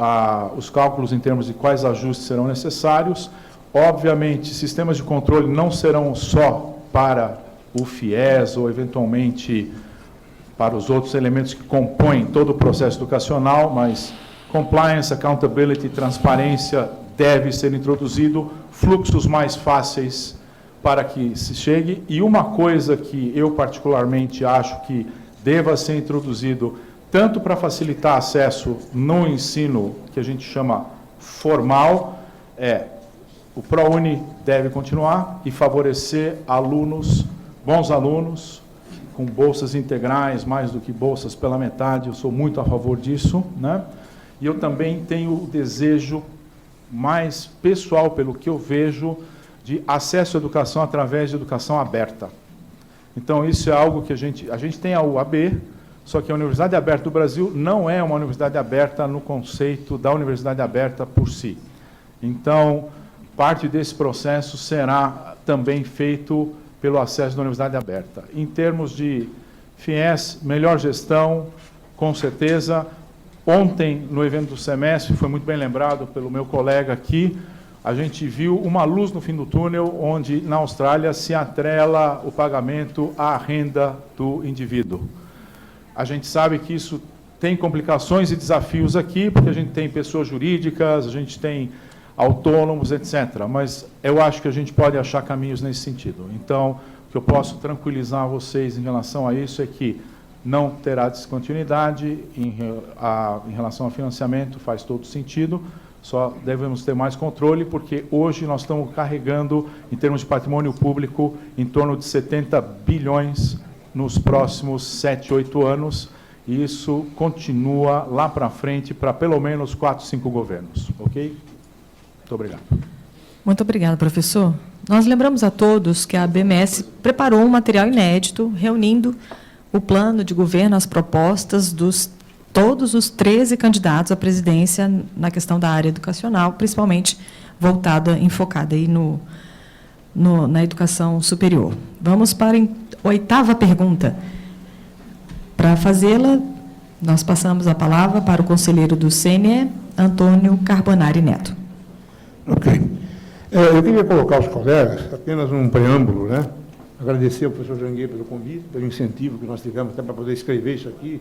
os cálculos em termos de quais ajustes serão necessários. Obviamente, sistemas de controle não serão só para o FIES ou, eventualmente, para os outros elementos que compõem todo o processo educacional, mas compliance, accountability, transparência deve ser introduzido, fluxos mais fáceis para que se chegue. E uma coisa que eu particularmente acho que deva ser introduzido, tanto para facilitar acesso no ensino que a gente chama formal, o ProUni deve continuar e favorecer alunos, bons alunos, com bolsas integrais, mais do que bolsas pela metade, eu sou muito a favor disso, né? E eu também tenho o desejo mais pessoal, pelo que eu vejo, de acesso à educação através de educação aberta. Então, isso é algo que a gente tem a UAB, só que a Universidade Aberta do Brasil não é uma universidade aberta no conceito da universidade aberta por si. Então, parte desse processo será também feito pelo acesso da Universidade Aberta. Em termos de FIES, melhor gestão, com certeza. Ontem, no evento do semestre, foi muito bem lembrado pelo meu colega aqui, a gente viu uma luz no fim do túnel, onde na Austrália se atrela o pagamento à renda do indivíduo. A gente sabe que isso tem complicações e desafios aqui, porque a gente tem pessoas jurídicas, a gente tem autônomos, etc. Mas eu acho que a gente pode achar caminhos nesse sentido. Então, o que eu posso tranquilizar vocês em relação a isso é que não terá descontinuidade em relação ao financiamento, faz todo sentido, só devemos ter mais controle, porque hoje nós estamos carregando, em termos de patrimônio público, em torno de 70 bilhões nos próximos 7, 8 anos, e isso continua lá para frente para pelo menos 4, 5 governos. Ok? Muito obrigado. Muito obrigada, professor. Nós lembramos a todos que a BMS preparou um material inédito, reunindo o plano de governo, as propostas dos todos os 13 candidatos à presidência na questão da área educacional, principalmente voltada, enfocada aí na educação superior. Vamos para a 8ª pergunta. Para fazê-la, nós passamos a palavra para o conselheiro do CNE, Antônio Carbonari Neto. Ok. Eu queria colocar aos colegas apenas um preâmbulo, né? Agradecer ao professor Janguier pelo convite, pelo incentivo que nós tivemos até para poder escrever isso aqui.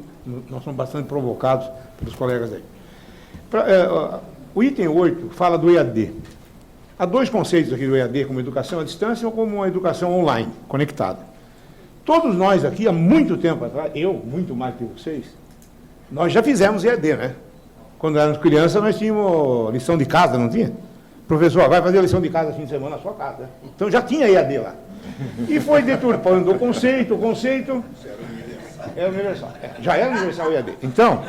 Nós somos bastante provocados pelos colegas aí. O item 8 fala do EAD. Há 2 conceitos aqui do EAD, como educação à distância ou como uma educação online, conectada. Todos nós aqui, há muito tempo atrás, eu, muito mais que vocês, nós já fizemos EAD, né? Quando éramos crianças, nós tínhamos lição de casa, não tinha? Professor, vai fazer a lição de casa fim de semana na sua casa. Né? Então já tinha EAD lá. E foi deturpando o conceito é universal. Já era universal o EAD. Então,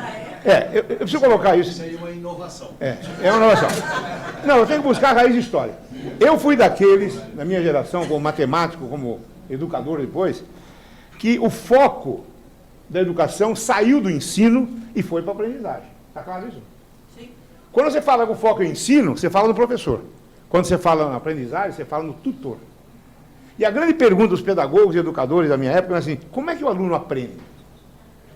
eu preciso colocar isso. Isso aí é uma inovação. É uma inovação. Não, eu tenho que buscar a raiz histórica. Eu fui daqueles, na minha geração, como matemático, como educador depois, que o foco da educação saiu do ensino e foi para a aprendizagem. Está claro isso? Sim. Quando você fala que o foco é o ensino, você fala no professor. Quando você fala na aprendizagem, você fala no tutor. E a grande pergunta dos pedagogos e educadores da minha época é assim, como é que o aluno aprende?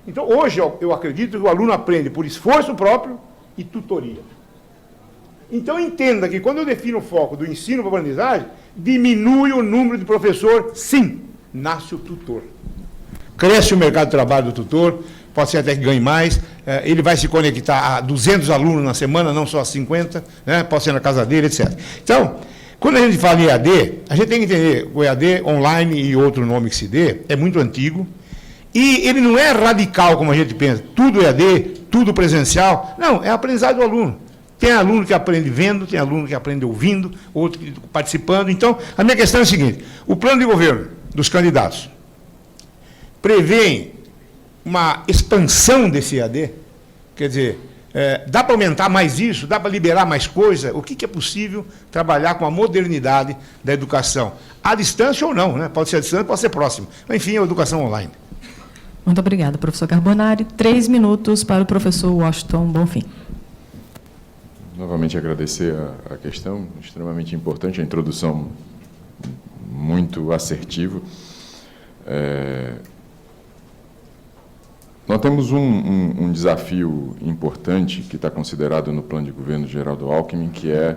Então, hoje, eu acredito que o aluno aprende por esforço próprio e tutoria. Então, entenda que quando eu defino o foco do ensino para a aprendizagem, diminui o número de professor, sim, nasce o tutor. Cresce o mercado de trabalho do tutor, pode ser até que ganhe mais, ele vai se conectar a 200 alunos na semana, não só a 50, né? Pode ser na casa dele, etc. Então, quando a gente fala em EAD, a gente tem que entender o EAD online e outro nome que se dê, é muito antigo, e ele não é radical como a gente pensa, tudo EAD, tudo presencial, não, é a aprendizagem do aluno. Tem aluno que aprende vendo, tem aluno que aprende ouvindo, outro participando. Então, a minha questão é a seguinte, o plano de governo dos candidatos prevê uma expansão desse EAD, quer dizer, dá para aumentar mais isso, dá para liberar mais coisa, o que é possível trabalhar com a modernidade da educação, à distância ou não, né? Pode ser à distância, pode ser próximo, enfim, a educação online. Muito obrigada, professor Carbonari. 3 minutos para o professor Washington Bonfim. Novamente agradecer a questão, extremamente importante, a introdução muito assertiva. Nós temos um desafio importante que está considerado no plano de governo de Geraldo Alckmin, que é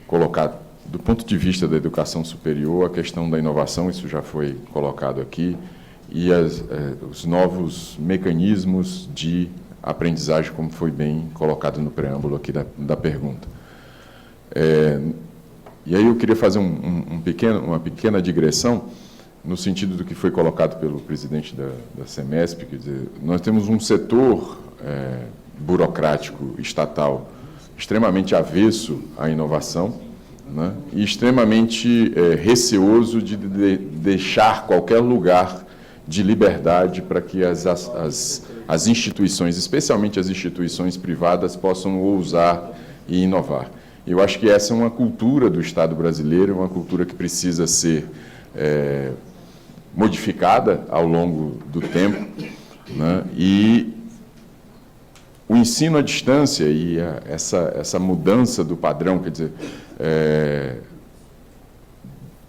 colocar, do ponto de vista da educação superior, a questão da inovação, isso já foi colocado aqui, e os novos mecanismos de aprendizagem, como foi bem colocado no preâmbulo aqui da pergunta. E aí eu queria fazer uma pequena digressão, no sentido do que foi colocado pelo presidente da CEMESP, quer dizer, nós temos um setor burocrático estatal extremamente avesso à inovação, né, e extremamente receoso de deixar qualquer lugar de liberdade para que as instituições, especialmente as instituições privadas, possam ousar e inovar. Eu acho que essa é uma cultura do Estado brasileiro, uma cultura que precisa ser modificada ao longo do tempo, né? E o ensino à distância e essa mudança do padrão, quer dizer,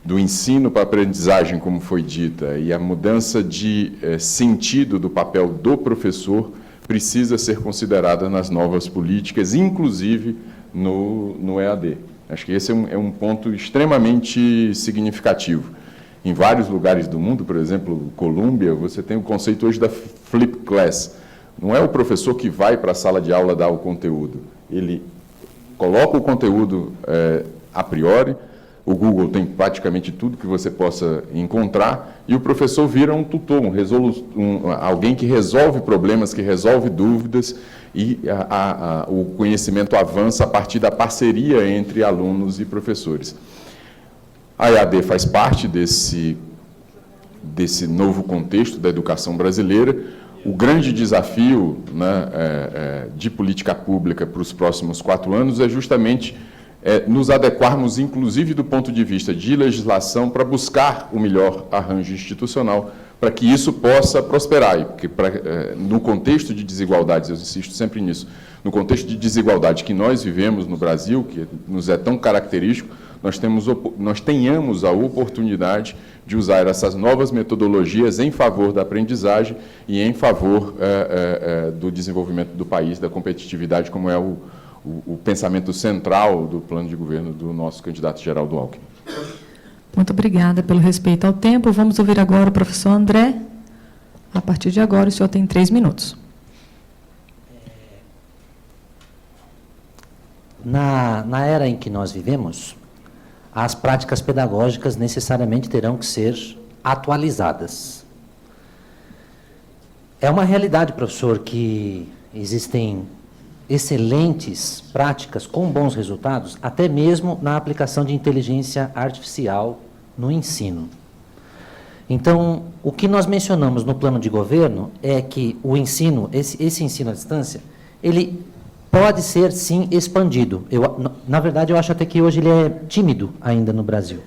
do ensino para a aprendizagem, como foi dita, e a mudança de sentido do papel do professor precisa ser considerada nas novas políticas, inclusive no EAD. Acho que esse é um ponto extremamente significativo. Em vários lugares do mundo, por exemplo, Colômbia, você tem o conceito hoje da flip class. Não é o professor que vai para a sala de aula dar o conteúdo. Ele coloca o conteúdo a priori, o Google tem praticamente tudo que você possa encontrar, e o professor vira um tutor, alguém que resolve problemas, que resolve dúvidas, e o conhecimento avança a partir da parceria entre alunos e professores. A EAD faz parte desse novo contexto da educação brasileira. O grande desafio, né, de política pública para os próximos 4 anos é justamente nos adequarmos, inclusive do ponto de vista de legislação, para buscar o melhor arranjo institucional, para que isso possa prosperar. E porque, no contexto de desigualdades, eu insisto sempre nisso, no contexto de desigualdade que nós vivemos no Brasil, que nos é tão característico, nós tenhamos a oportunidade de usar essas novas metodologias em favor da aprendizagem e em favor do desenvolvimento do país, da competitividade, como é o pensamento central do plano de governo do nosso candidato Geraldo Alckmin. Muito obrigada pelo respeito ao tempo. Vamos ouvir agora o professor André. A partir de agora, o senhor tem 3 minutos. Na era em que nós vivemos, as práticas pedagógicas necessariamente terão que ser atualizadas. É uma realidade, professor, que existem excelentes práticas com bons resultados, até mesmo na aplicação de inteligência artificial no ensino. Então, o que nós mencionamos no plano de governo é que o ensino, esse ensino à distância, ele pode ser, sim, expandido. Na verdade, eu acho até que hoje ele é tímido ainda no Brasil.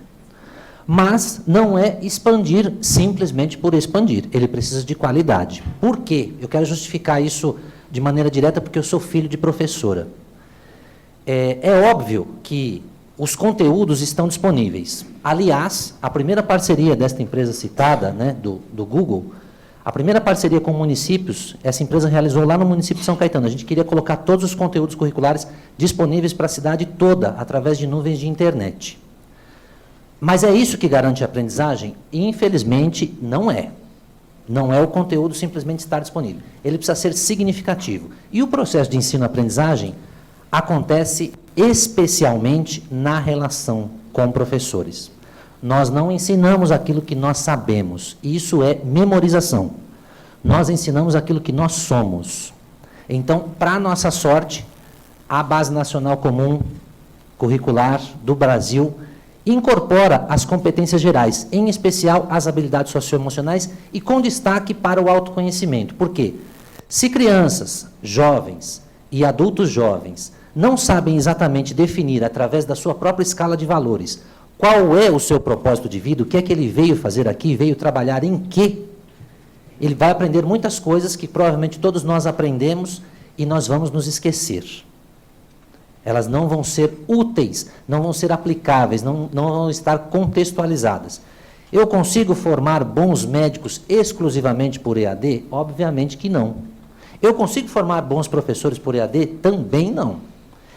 Mas não é expandir simplesmente por expandir. Ele precisa de qualidade. Por quê? Eu quero justificar isso de maneira direta porque eu sou filho de professora. É óbvio que os conteúdos estão disponíveis. Aliás, a primeira parceria desta empresa citada, né, do Google, a primeira parceria com municípios, essa empresa realizou lá no município de São Caetano. A gente queria colocar todos os conteúdos curriculares disponíveis para a cidade toda, através de nuvens de internet. Mas é isso que garante a aprendizagem? Infelizmente, não é. Não é o conteúdo simplesmente estar disponível. Ele precisa ser significativo. E o processo de ensino-aprendizagem acontece especialmente na relação com professores. Nós não ensinamos aquilo que nós sabemos. Isso é memorização. Nós ensinamos aquilo que nós somos. Então, para nossa sorte, a Base Nacional Comum Curricular do Brasil incorpora as competências gerais, em especial as habilidades socioemocionais e com destaque para o autoconhecimento. Por quê? Se crianças, jovens e adultos jovens não sabem exatamente definir, através da sua própria escala de valores, qual é o seu propósito de vida, o que é que ele veio fazer aqui, veio trabalhar em quê, ele vai aprender muitas coisas que provavelmente todos nós aprendemos e nós vamos nos esquecer. Elas não vão ser úteis, não vão ser aplicáveis, não vão estar contextualizadas. Eu consigo formar bons médicos exclusivamente por EAD? Obviamente que não. Eu consigo formar bons professores por EAD? Também não.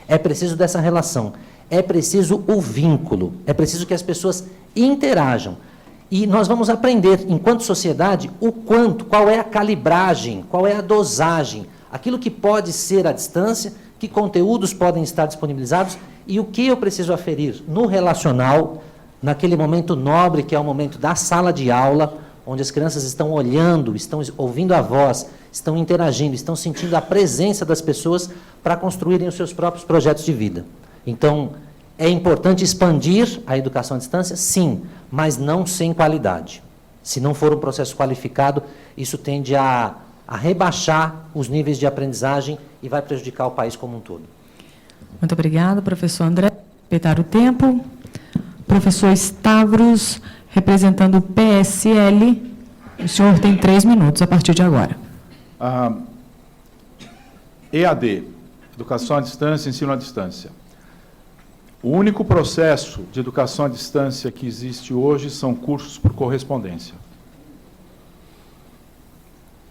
É preciso dessa relação. É preciso o vínculo. É preciso que as pessoas interajam. E nós vamos aprender, enquanto sociedade, o quanto, qual é a calibragem, qual é a dosagem, aquilo que pode ser à distância, que conteúdos podem estar disponibilizados e o que eu preciso aferir no relacional, naquele momento nobre que é o momento da sala de aula, onde as crianças estão olhando, estão ouvindo a voz, estão interagindo, estão sentindo a presença das pessoas para construírem os seus próprios projetos de vida. Então, é importante expandir a educação à distância? Sim, mas não sem qualidade. Se não for um processo qualificado, isso tende a rebaixar os níveis de aprendizagem e vai prejudicar o país como um todo. Muito obrigada, professor André. Respeitar o tempo. Professor Stavros, representando o PSL, o senhor tem 3 minutos a partir de agora. EAD, Educação à Distância, Ensino à Distância. O único processo de educação à distância que existe hoje são cursos por correspondência.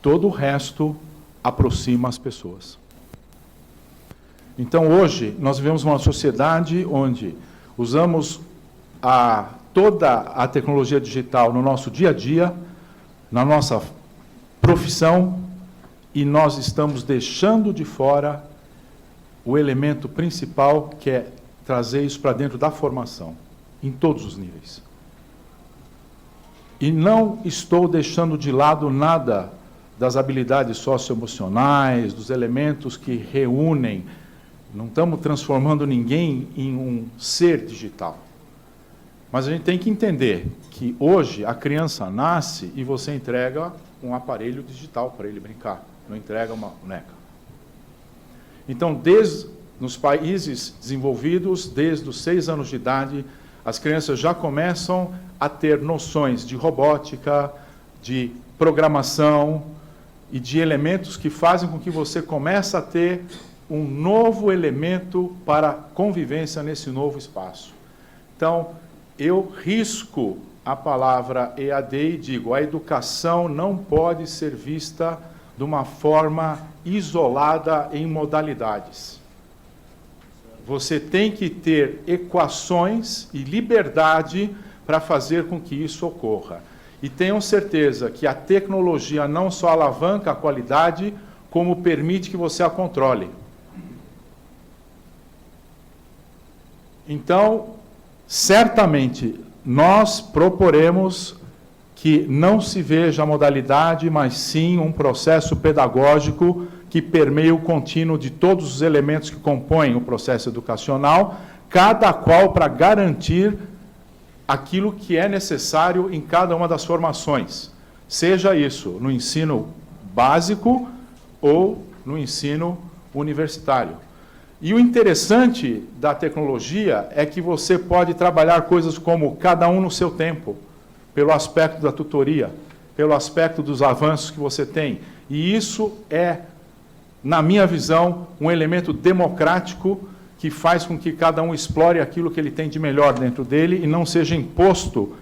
Todo o resto aproxima as pessoas. Então, hoje, nós vivemos uma sociedade onde usamos toda a tecnologia digital no nosso dia a dia, na nossa profissão, e nós estamos deixando de fora o elemento principal, que é trazer isso para dentro da formação, em todos os níveis. E não estou deixando de lado nada das habilidades socioemocionais, dos elementos que reúnem. Não estamos transformando ninguém em um ser digital. Mas a gente tem que entender que hoje a criança nasce e você entrega um aparelho digital para ele brincar, não entrega uma boneca. Então, nos países desenvolvidos, desde os 6 anos de idade, as crianças já começam a ter noções de robótica, de programação e de elementos que fazem com que você comece a ter um novo elemento para convivência nesse novo espaço. Então, eu risco a palavra EAD e digo, a educação não pode ser vista de uma forma isolada em modalidades. Você tem que ter equações e liberdade para fazer com que isso ocorra. E tenham certeza que a tecnologia não só alavanca a qualidade, como permite que você a controle. Então, certamente, nós proporemos que não se veja a modalidade, mas sim um processo pedagógico que permeia o contínuo de todos os elementos que compõem o processo educacional, cada qual para garantir aquilo que é necessário em cada uma das formações, seja isso no ensino básico ou no ensino universitário. E o interessante da tecnologia é que você pode trabalhar coisas como cada um no seu tempo, pelo aspecto da tutoria, pelo aspecto dos avanços que você tem. E isso é, na minha visão, um elemento democrático que faz com que cada um explore aquilo que ele tem de melhor dentro dele e não seja imposto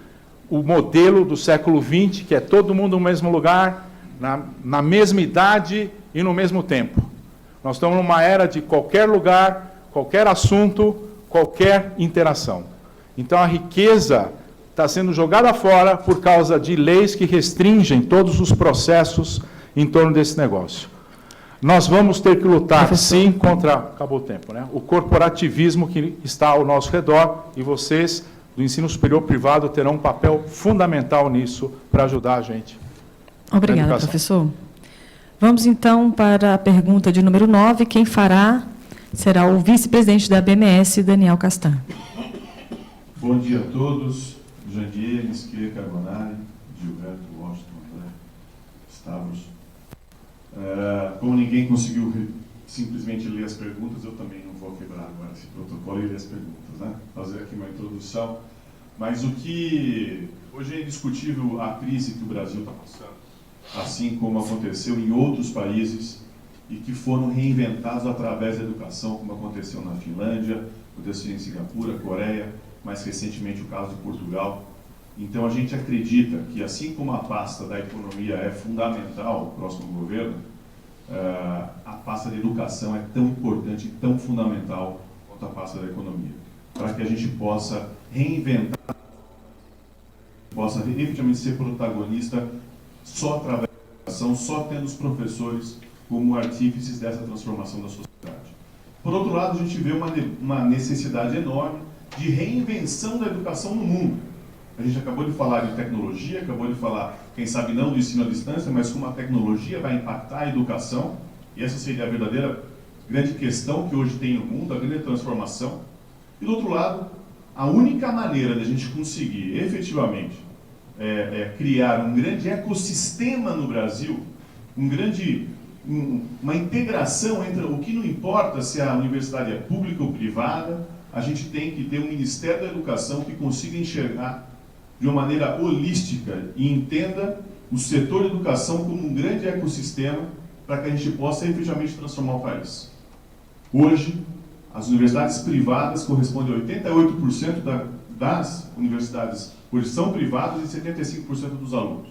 o modelo do século XX, que é todo mundo no mesmo lugar, na mesma idade e no mesmo tempo. Nós estamos numa era de qualquer lugar, qualquer assunto, qualquer interação. Então, a riqueza está sendo jogada fora por causa de leis que restringem todos os processos em torno desse negócio. Nós vamos ter que lutar, sim, contra... Acabou o tempo, né? O corporativismo que está ao nosso redor, e vocês, do ensino superior privado, terão um papel fundamental nisso para ajudar a gente. Obrigada, professor. Vamos, então, para a pergunta de número 9. Quem fará será o vice-presidente da BMS, Daniel Castan. Bom dia a todos. Jandir, Nisquet, Carbonari, Gilberto, Washington, André, Stavros. Como ninguém conseguiu simplesmente ler as perguntas, eu também não vou quebrar agora esse protocolo e ler as perguntas, né? Fazer aqui uma introdução. Mas o que hoje é indiscutível a crise que o Brasil está passando, assim como aconteceu em outros países e que foram reinventados através da educação, como aconteceu na Finlândia, aconteceu em Singapura, Coreia, mais recentemente o caso de Portugal. Então a gente acredita que, assim como a pasta da economia é fundamental ao próximo governo, a pasta da educação é tão importante e tão fundamental quanto a pasta da economia, para que a gente possa reinventar, possa efetivamente ser protagonista só através da educação, só tendo os professores como artífices dessa transformação da sociedade. Por outro lado, a gente vê uma necessidade enorme de reinvenção da educação no mundo. A gente acabou de falar de tecnologia, acabou de falar, quem sabe não do ensino à distância, mas como a tecnologia vai impactar a educação, e essa seria a verdadeira grande questão que hoje tem no mundo, a grande transformação. E do outro lado, a única maneira de a gente conseguir efetivamente criar um grande ecossistema no Brasil, uma integração entre o que não importa se a universidade é pública ou privada, a gente tem que ter um Ministério da Educação que consiga enxergar de uma maneira holística e entenda o setor de educação como um grande ecossistema para que a gente possa efetivamente transformar o país. Hoje, As universidades privadas correspondem a 88% das universidades hoje são privadas e 75% dos alunos.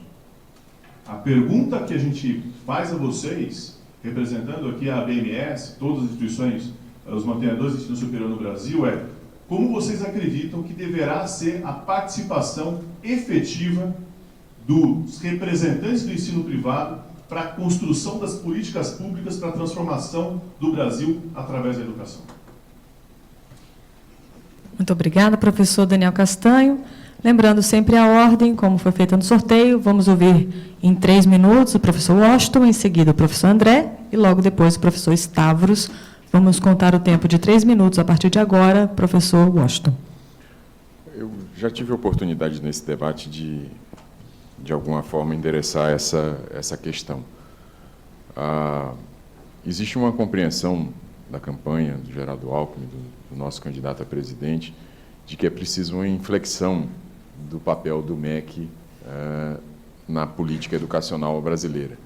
A pergunta que a gente faz a vocês, representando aqui a ABMS, todas as instituições, os mantenedores de ensino superior no Brasil, é: como vocês acreditam que deverá ser a participação efetiva dos representantes do ensino privado para a construção das políticas públicas para a transformação do Brasil através da educação? Muito obrigada, professor Daniel Castanho. Lembrando sempre a ordem, como foi feita no sorteio, vamos ouvir em 3 minutos o professor Washington, em seguida o professor André e logo depois o professor Stavros. Vamos contar o tempo de 3 minutos a partir de agora, professor Washington. Eu já tive a oportunidade nesse debate de alguma forma, endereçar essa questão. Existe uma compreensão da campanha do Geraldo Alckmin, do nosso candidato a presidente, de que é preciso uma inflexão do papel do MEC na política educacional brasileira.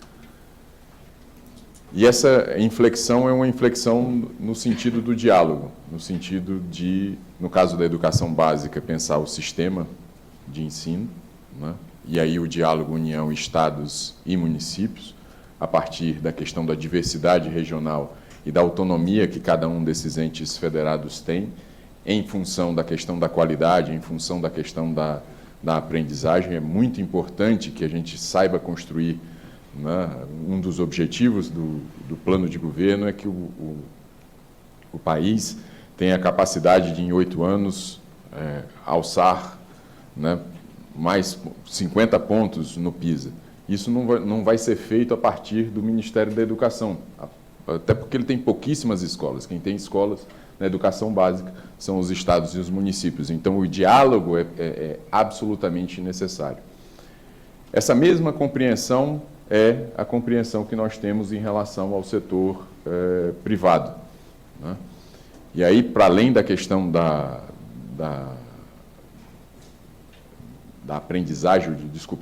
E essa inflexão é uma inflexão no sentido do diálogo, no sentido de, no caso da educação básica, pensar o sistema de ensino, né? E aí o diálogo União, Estados e municípios, a partir da questão da diversidade regional e da autonomia que cada um desses entes federados tem, em função da questão da qualidade, em função da questão da aprendizagem. É muito importante que a gente saiba construir, né? Um dos objetivos do plano de governo é que o país tenha a capacidade de, em 8 anos, alçar, né, mais 50 pontos no PISA. Isso não vai ser feito a partir do Ministério da Educação, até porque ele tem pouquíssimas escolas. Quem tem escolas na educação básica são os estados e os municípios. Então, o diálogo é absolutamente necessário. Essa mesma compreensão é a compreensão que nós temos em relação ao setor privado, né? E aí, para além da questão da aprendizagem,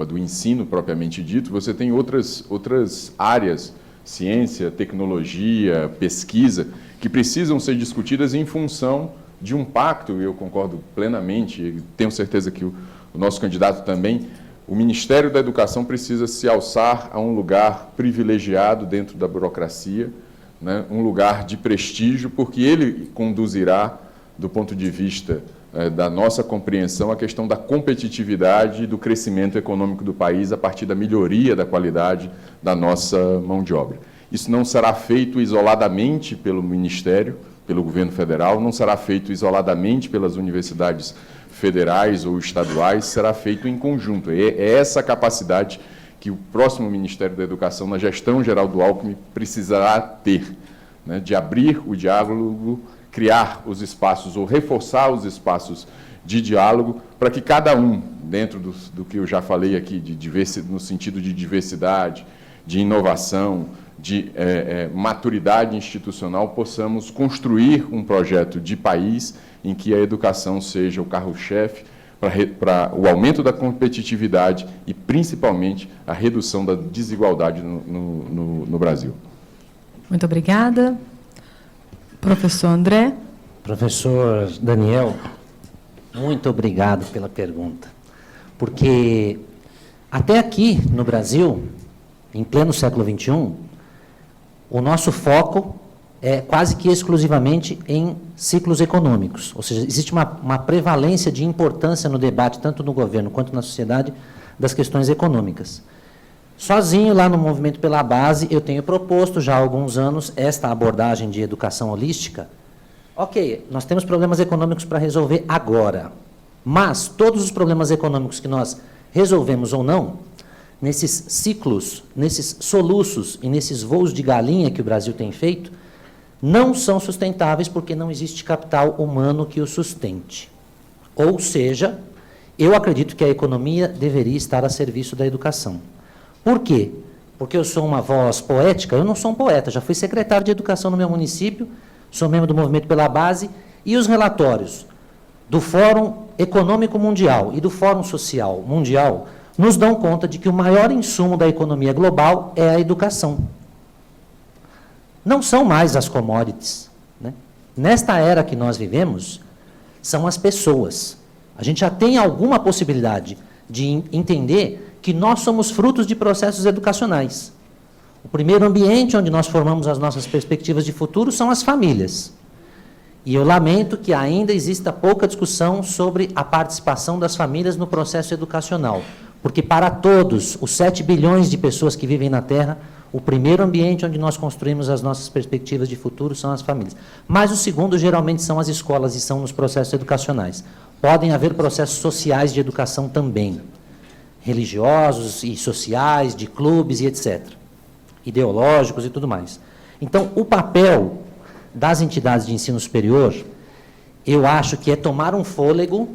do ensino propriamente dito, você tem outras áreas, ciência, tecnologia, pesquisa, que precisam ser discutidas em função de um pacto, e eu concordo plenamente, e tenho certeza que o nosso candidato também. O Ministério da Educação precisa se alçar a um lugar privilegiado dentro da burocracia, né, um lugar de prestígio, porque ele conduzirá, do ponto de vista da nossa compreensão, a questão da competitividade e do crescimento econômico do país a partir da melhoria da qualidade da nossa mão de obra. Isso não será feito isoladamente pelo Ministério, pelo governo federal, não será feito isoladamente pelas universidades federais ou estaduais, será feito em conjunto. É essa capacidade que o próximo Ministério da Educação, na gestão geral do Alckmin, precisará ter, né, de abrir o diálogo, criar os espaços ou reforçar os espaços de diálogo para que cada um, dentro do que eu já falei aqui, no sentido de diversidade, de inovação, de maturidade institucional, possamos construir um projeto de país em que a educação seja o carro-chefe para o aumento da competitividade e, principalmente, a redução da desigualdade no Brasil. Muito obrigada. Professor André. Professor Daniel, muito obrigado pela pergunta. Porque até aqui no Brasil, em pleno século XXI, o nosso foco é quase que exclusivamente em ciclos econômicos. Ou seja, existe uma prevalência de importância no debate, tanto no governo quanto na sociedade, das questões econômicas. Sozinho, lá no Movimento pela Base, eu tenho proposto já há alguns anos esta abordagem de educação holística. Ok, nós temos problemas econômicos para resolver agora, mas todos os problemas econômicos que nós resolvemos ou não, nesses ciclos, nesses soluços e nesses voos de galinha que o Brasil tem feito, não são sustentáveis porque não existe capital humano que o sustente. Ou seja, eu acredito que a economia deveria estar a serviço da educação. Por quê? Porque eu sou uma voz poética? Eu não sou um poeta, já fui secretário de Educação no meu município, sou membro do Movimento pela Base, e os relatórios do Fórum Econômico Mundial e do Fórum Social Mundial nos dão conta de que o maior insumo da economia global é a educação. Não são mais as commodities, né? Nesta era que nós vivemos, são as pessoas. A gente já tem alguma possibilidade de entender que nós somos frutos de processos educacionais. O primeiro ambiente onde nós formamos as nossas perspectivas de futuro são as famílias. E eu lamento que ainda exista pouca discussão sobre a participação das famílias no processo educacional. Porque para todos os 7 bilhões de pessoas que vivem na Terra, o primeiro ambiente onde nós construímos as nossas perspectivas de futuro são as famílias. Mas o segundo, geralmente, são as escolas e são nos processos educacionais. Podem haver processos sociais de educação também, religiosos e sociais, de clubes e etc., ideológicos e tudo mais. Então, o papel das entidades de ensino superior, eu acho que é tomar um fôlego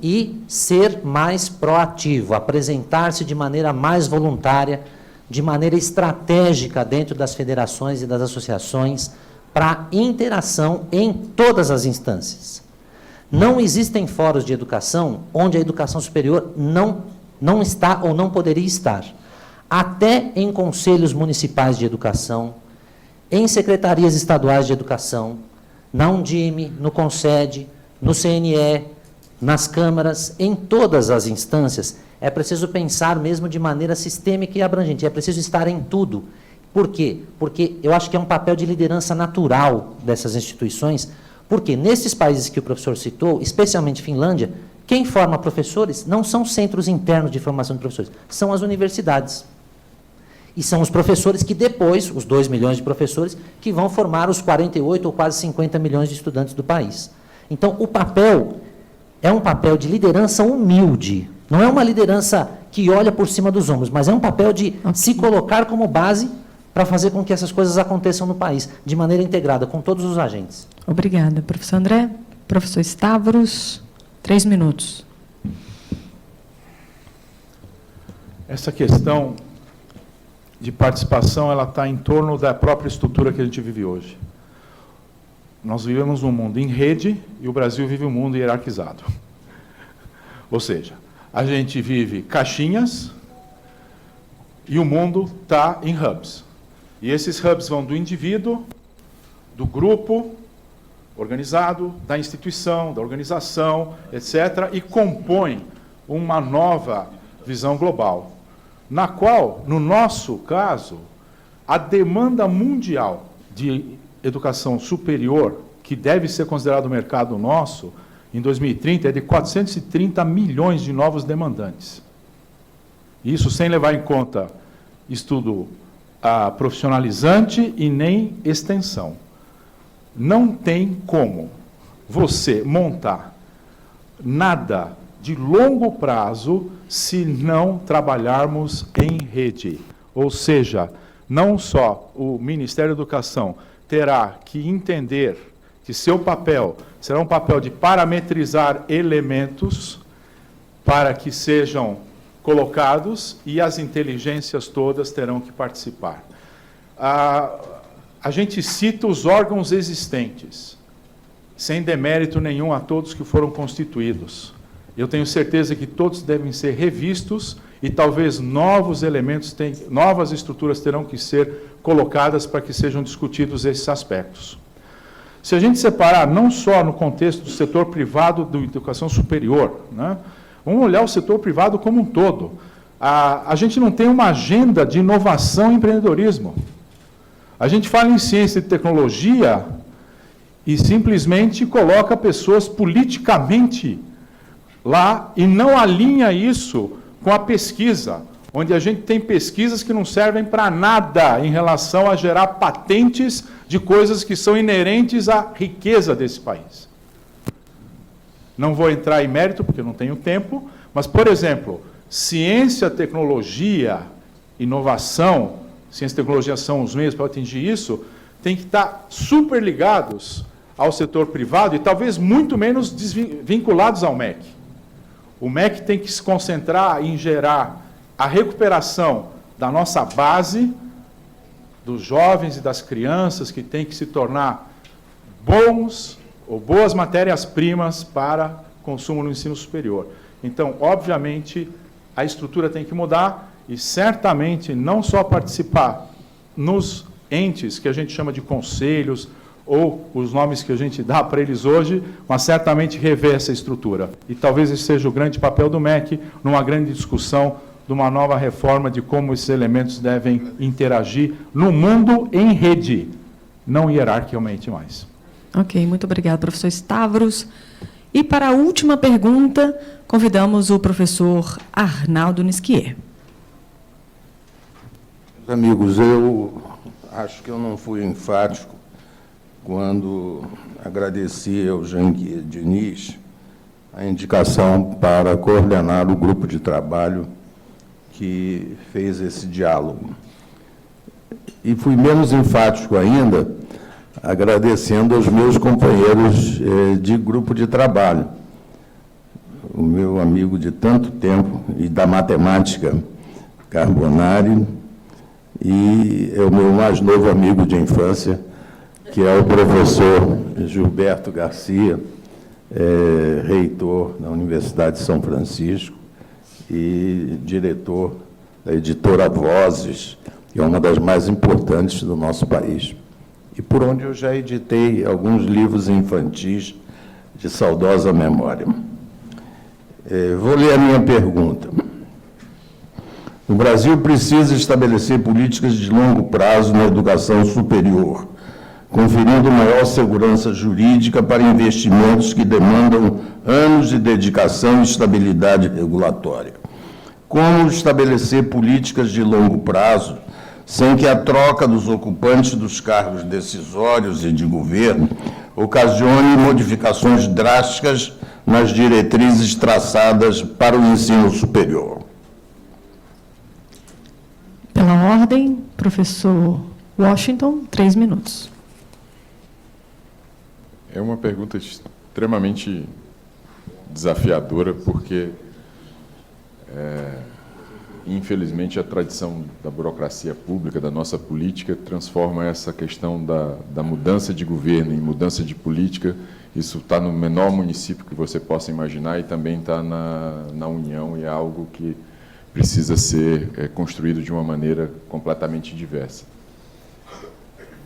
e ser mais proativo, apresentar-se de maneira mais voluntária, de maneira estratégica dentro das federações e das associações, para interação em todas as instâncias. Não existem fóruns de educação onde a educação superior não está ou não poderia estar. Até em conselhos municipais de educação, em secretarias estaduais de educação, na Undime, no Concede, no CNE, nas câmaras, em todas as instâncias, é preciso pensar mesmo de maneira sistêmica e abrangente, é preciso estar em tudo. Por quê? Porque eu acho que é um papel de liderança natural dessas instituições, porque nesses países que o professor citou, especialmente Finlândia, quem forma professores não são centros internos de formação de professores, são as universidades. E são os professores que depois, os 2 milhões de professores, que vão formar os 48 ou quase 50 milhões de estudantes do país. Então, o papel é um papel de liderança humilde. Não é uma liderança que olha por cima dos ombros, mas é um papel de se colocar como base para fazer com que essas coisas aconteçam no país, de maneira integrada, com todos os agentes. Obrigada, professor André. Professor Stavros, 3 minutos. Essa questão de participação, ela está em torno da própria estrutura que a gente vive hoje. Nós vivemos um mundo em rede e o Brasil vive um mundo hierarquizado. Ou seja, a gente vive caixinhas e o mundo está em hubs. E esses hubs vão do indivíduo, do grupo organizado, da instituição, da organização, etc., e compõem uma nova visão global, na qual, no nosso caso, a demanda mundial de educação superior, que deve ser considerado o mercado nosso, em 2030, é de 430 milhões de novos demandantes. Isso sem levar em conta estudo profissionalizante e nem extensão. Não tem como você montar nada de longo prazo se não trabalharmos em rede. Ou seja, não só o Ministério da Educação terá que entender que seu papel será um papel de parametrizar elementos para que sejam colocados e as inteligências todas terão que participar. A gente cita os órgãos existentes, sem demérito nenhum a todos que foram constituídos. Eu tenho certeza que todos devem ser revistos e talvez novos elementos, novas estruturas terão que ser colocadas para que sejam discutidos esses aspectos. Se a gente separar não só no contexto do setor privado da educação superior, né, vamos olhar o setor privado como um todo. A gente não tem uma agenda de inovação e empreendedorismo. A gente fala em ciência e tecnologia e simplesmente coloca pessoas politicamente lá e não alinha isso com a pesquisa, onde a gente tem pesquisas que não servem para nada em relação a gerar patentes de coisas que são inerentes à riqueza desse país. Não vou entrar em mérito, porque não tenho tempo, mas, por exemplo, ciência, tecnologia, inovação, ciência e tecnologia são os meios para atingir isso, tem que estar super ligados ao setor privado e talvez muito menos vinculados ao MEC. O MEC tem que se concentrar em gerar a recuperação da nossa base, dos jovens e das crianças que têm que se tornar bons ou boas matérias-primas para consumo no ensino superior. Então, obviamente, a estrutura tem que mudar e, certamente, não só participar nos entes que a gente chama de conselhos ou os nomes que a gente dá para eles hoje, mas certamente rever essa estrutura. E talvez esse seja o grande papel do MEC, numa grande discussão de uma nova reforma de como esses elementos devem interagir no mundo em rede, não hierarquicamente mais. Ok, muito obrigado, professor Stavros. E para a última pergunta, convidamos o professor Arnaldo Nisquier. Amigos, eu acho que eu não fui enfático quando agradeci ao Janguier Diniz a indicação para coordenar o grupo de trabalho que fez esse diálogo. E fui menos enfático ainda, agradecendo aos meus companheiros de grupo de trabalho, o meu amigo de tanto tempo e da matemática, Carbonari, e é o meu mais novo amigo de infância, que é o professor Gilberto Garcia, reitor da Universidade de São Francisco e diretor da editora Vozes, que é uma das mais importantes do nosso país, e por onde eu já editei alguns livros infantis de saudosa memória. Vou ler a minha pergunta. O Brasil precisa estabelecer políticas de longo prazo na educação superior, conferindo maior segurança jurídica para investimentos que demandam anos de dedicação e estabilidade regulatória. Como estabelecer políticas de longo prazo sem que a troca dos ocupantes dos cargos decisórios e de governo ocasione modificações drásticas nas diretrizes traçadas para o ensino superior? Pela ordem, professor Washington, 3 minutos. É uma pergunta extremamente desafiadora, porque, infelizmente, a tradição da burocracia pública, da nossa política, transforma essa questão da mudança de governo em mudança de política. Isso está no menor município que você possa imaginar e também está na União, e é algo que precisa ser construído de uma maneira completamente diversa.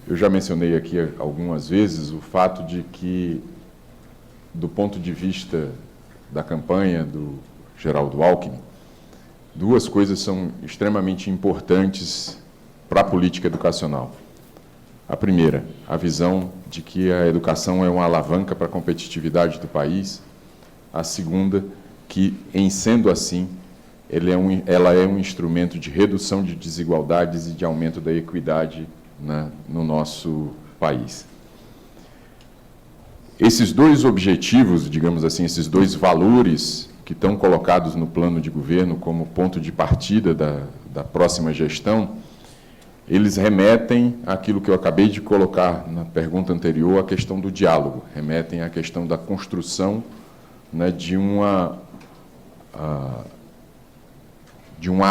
Eu já mencionei aqui algumas vezes o fato de que, do ponto de vista da campanha do Geraldo Alckmin, duas coisas são extremamente importantes para a política educacional. A primeira, a visão de que a educação é uma alavanca para a competitividade do país. A segunda, que, em sendo assim, ela é um instrumento de redução de desigualdades e de aumento da equidade no nosso país. Esses dois objetivos, digamos assim, esses dois valores que estão colocados no plano de governo como ponto de partida da próxima gestão, eles remetem àquilo que eu acabei de colocar na pergunta anterior, a questão do diálogo, remetem à questão da construção, né, de uma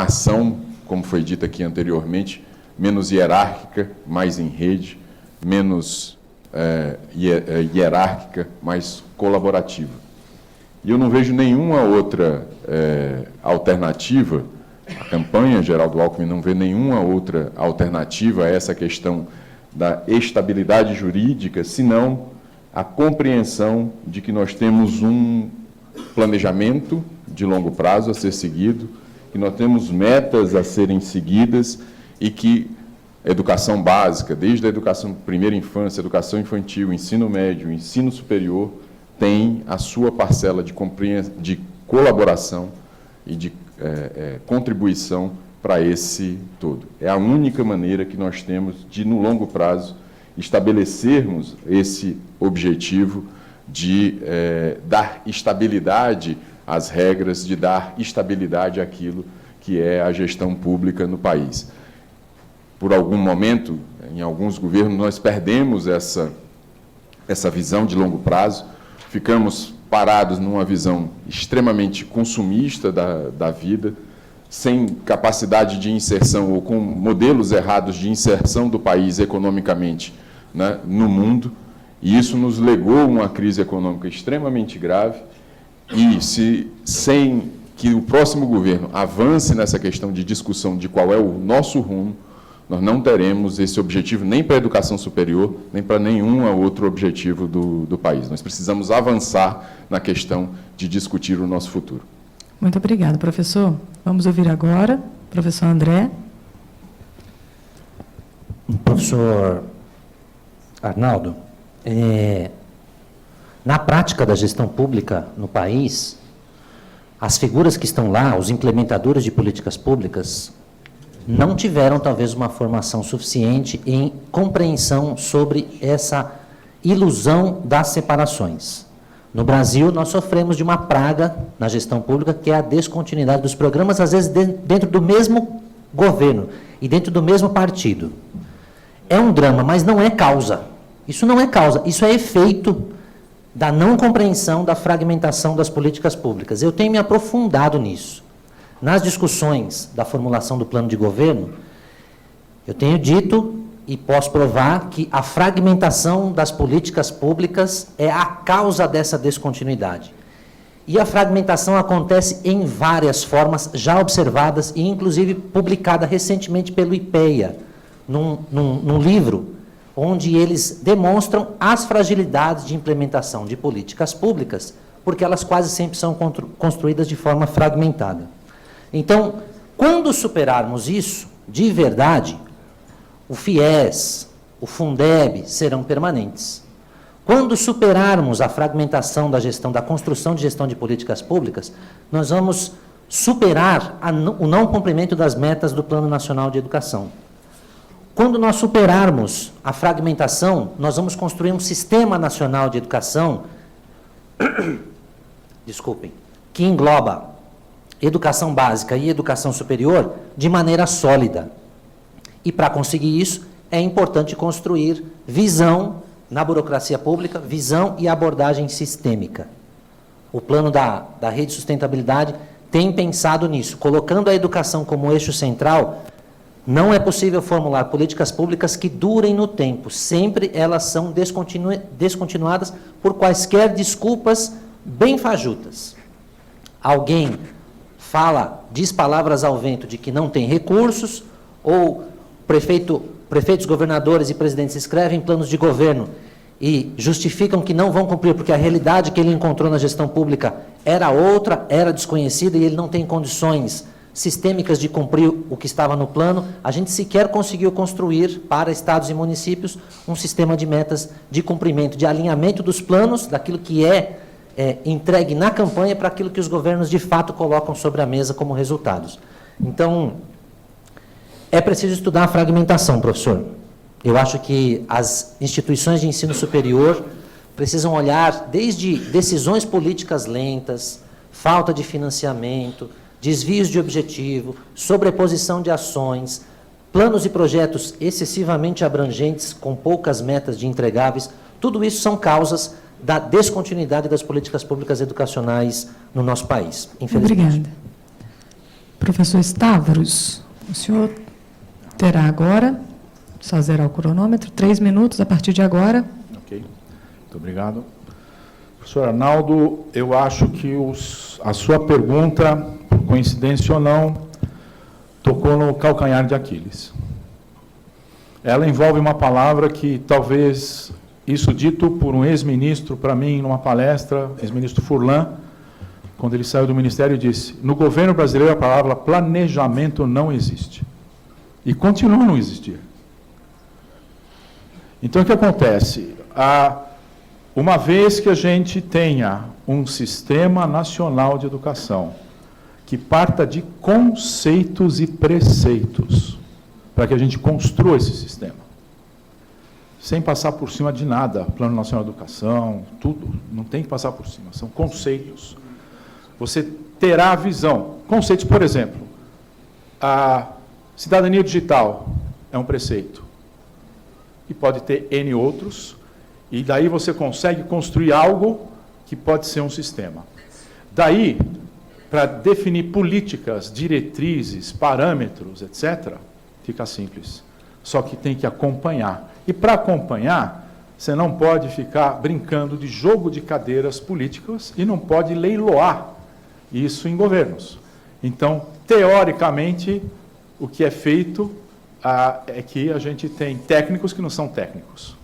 ação, como foi dito aqui anteriormente, menos hierárquica, mais em rede, menos hierárquica, mais colaborativa. E eu não vejo nenhuma outra alternativa, a campanha Geraldo Alckmin não vê nenhuma outra alternativa a essa questão da estabilidade jurídica, senão a compreensão de que nós temos um planejamento de longo prazo a ser seguido, que nós temos metas a serem seguidas e que a educação básica, desde a educação primeira infância, educação infantil, ensino médio, ensino superior, tem a sua parcela de colaboração e de contribuição para esse todo. É a única maneira que nós temos de, no longo prazo, estabelecermos esse objetivo de dar estabilidade às regras, de dar estabilidade àquilo que é a gestão pública no país. Por algum momento, em alguns governos, nós perdemos essa visão de longo prazo, ficamos parados numa visão extremamente consumista da vida, sem capacidade de inserção ou com modelos errados de inserção do país economicamente, né, no mundo, e isso nos legou uma crise econômica extremamente grave, e sem que o próximo governo avance nessa questão de discussão de qual é o nosso rumo, nós não teremos esse objetivo nem para a educação superior, nem para nenhum outro objetivo do país. Nós precisamos avançar na questão de discutir o nosso futuro. Muito obrigada, professor. Vamos ouvir agora o professor André. Professor Arnaldo, na prática da gestão pública no país, as figuras que estão lá, os implementadores de políticas públicas, não tiveram talvez uma formação suficiente em compreensão sobre essa ilusão das separações. No Brasil, nós sofremos de uma praga na gestão pública, que é a descontinuidade dos programas, às vezes dentro do mesmo governo e dentro do mesmo partido. É um drama, mas não é causa. Isso não é causa, isso é efeito da não compreensão da fragmentação das políticas públicas. Eu tenho me aprofundado nisso. Nas discussões da formulação do plano de governo, eu tenho dito e posso provar que a fragmentação das políticas públicas é a causa dessa descontinuidade. E a fragmentação acontece em várias formas já observadas e, inclusive, publicada recentemente pelo IPEA, num livro, onde eles demonstram as fragilidades de implementação de políticas públicas, porque elas quase sempre são construídas de forma fragmentada. Então, quando superarmos isso, de verdade, o FIES, o Fundeb serão permanentes. Quando superarmos a fragmentação da gestão, da construção de gestão de políticas públicas, nós vamos superar o não cumprimento das metas do Plano Nacional de Educação. Quando nós superarmos a fragmentação, nós vamos construir um sistema nacional de educação, que engloba educação básica e educação superior de maneira sólida. E para conseguir isso, é importante construir visão na burocracia pública, visão e abordagem sistêmica. O plano da Rede de Sustentabilidade tem pensado nisso, colocando a educação como eixo central. Não é possível formular políticas públicas que durem no tempo. Sempre elas são descontinuadas por quaisquer desculpas bem fajutas. Alguém diz palavras ao vento de que não tem recursos, ou prefeitos, governadores e presidentes escrevem planos de governo e justificam que não vão cumprir, porque a realidade que ele encontrou na gestão pública era outra, era desconhecida, e ele não tem condições sistêmicas de cumprir o que estava no plano. A gente sequer conseguiu construir para estados e municípios um sistema de metas de cumprimento, de alinhamento dos planos, daquilo que é entregue na campanha para aquilo que os governos de fato colocam sobre a mesa como resultados. Então, é preciso estudar a fragmentação, professor. Eu acho que as instituições de ensino superior precisam olhar desde decisões políticas lentas, falta de financiamento, desvios de objetivo, sobreposição de ações, planos e projetos excessivamente abrangentes, com poucas metas de entregáveis. Tudo isso são causas da descontinuidade das políticas públicas educacionais no nosso país, infelizmente. Obrigada. Professor Stavros, o senhor terá agora, só zerar o cronômetro, 3 minutos a partir de agora. Ok, muito obrigado. Professor Arnaldo, eu acho que a sua pergunta, por coincidência ou não, tocou no calcanhar de Aquiles. Ela envolve uma palavra que talvez, isso dito por um ex-ministro para mim numa palestra, ex-ministro Furlan, quando ele saiu do ministério, disse: no governo brasileiro a palavra planejamento não existe. E continua a não existir. Então, o que acontece? Uma vez que a gente tenha um sistema nacional de educação que parta de conceitos e preceitos, para que a gente construa esse sistema, sem passar por cima de nada, Plano Nacional de Educação, tudo, não tem que passar por cima, são conceitos. Você terá a visão. Conceitos, por exemplo, a cidadania digital é um preceito, e pode ter N outros, e daí você consegue construir algo que pode ser um sistema. Daí, para definir políticas, diretrizes, parâmetros, etc., fica simples. Só que tem que acompanhar. E para acompanhar, você não pode ficar brincando de jogo de cadeiras políticas e não pode leiloar isso em governos. Então, teoricamente, o que é feito é que a gente tem técnicos que não são técnicos.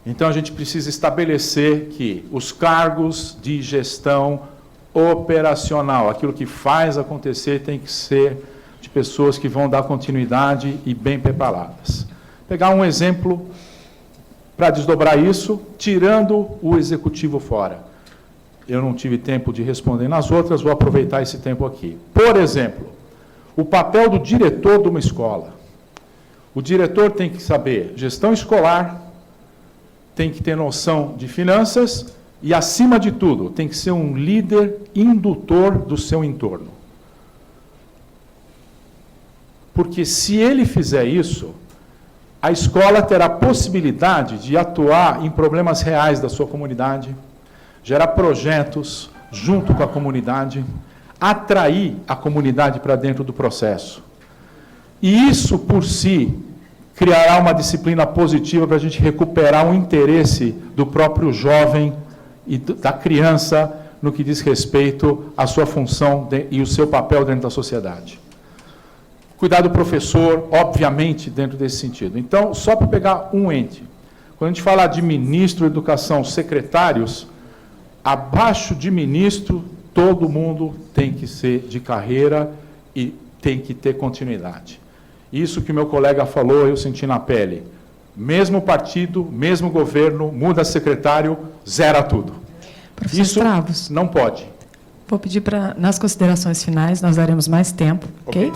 Então, a gente precisa estabelecer que os cargos de gestão operacional, aquilo que faz acontecer, tem que ser de pessoas que vão dar continuidade e bem preparadas. Pegar um exemplo para desdobrar isso, tirando o executivo fora. Eu não tive tempo de responder nas outras, vou aproveitar esse tempo aqui. Por exemplo, o papel do diretor de uma escola. O diretor tem que saber gestão escolar, tem que ter noção de finanças e, acima de tudo, tem que ser um líder indutor do seu entorno. Porque se ele fizer isso, a escola terá possibilidade de atuar em problemas reais da sua comunidade, gerar projetos junto com a comunidade, atrair a comunidade para dentro do processo. E isso, por si, criará uma disciplina positiva para a gente recuperar o interesse do próprio jovem e da criança no que diz respeito à sua função e o seu papel dentro da sociedade. Cuidar do professor, obviamente, dentro desse sentido. Então, só para pegar um ente, quando a gente fala de ministro, educação, secretários, abaixo de ministro, todo mundo tem que ser de carreira e tem que ter continuidade. Isso que meu colega falou, eu senti na pele. Mesmo partido, mesmo governo, muda secretário, zera tudo. Professor Isso Travos, não pode. vou pedir para, nas considerações finais, nós daremos mais tempo, ok?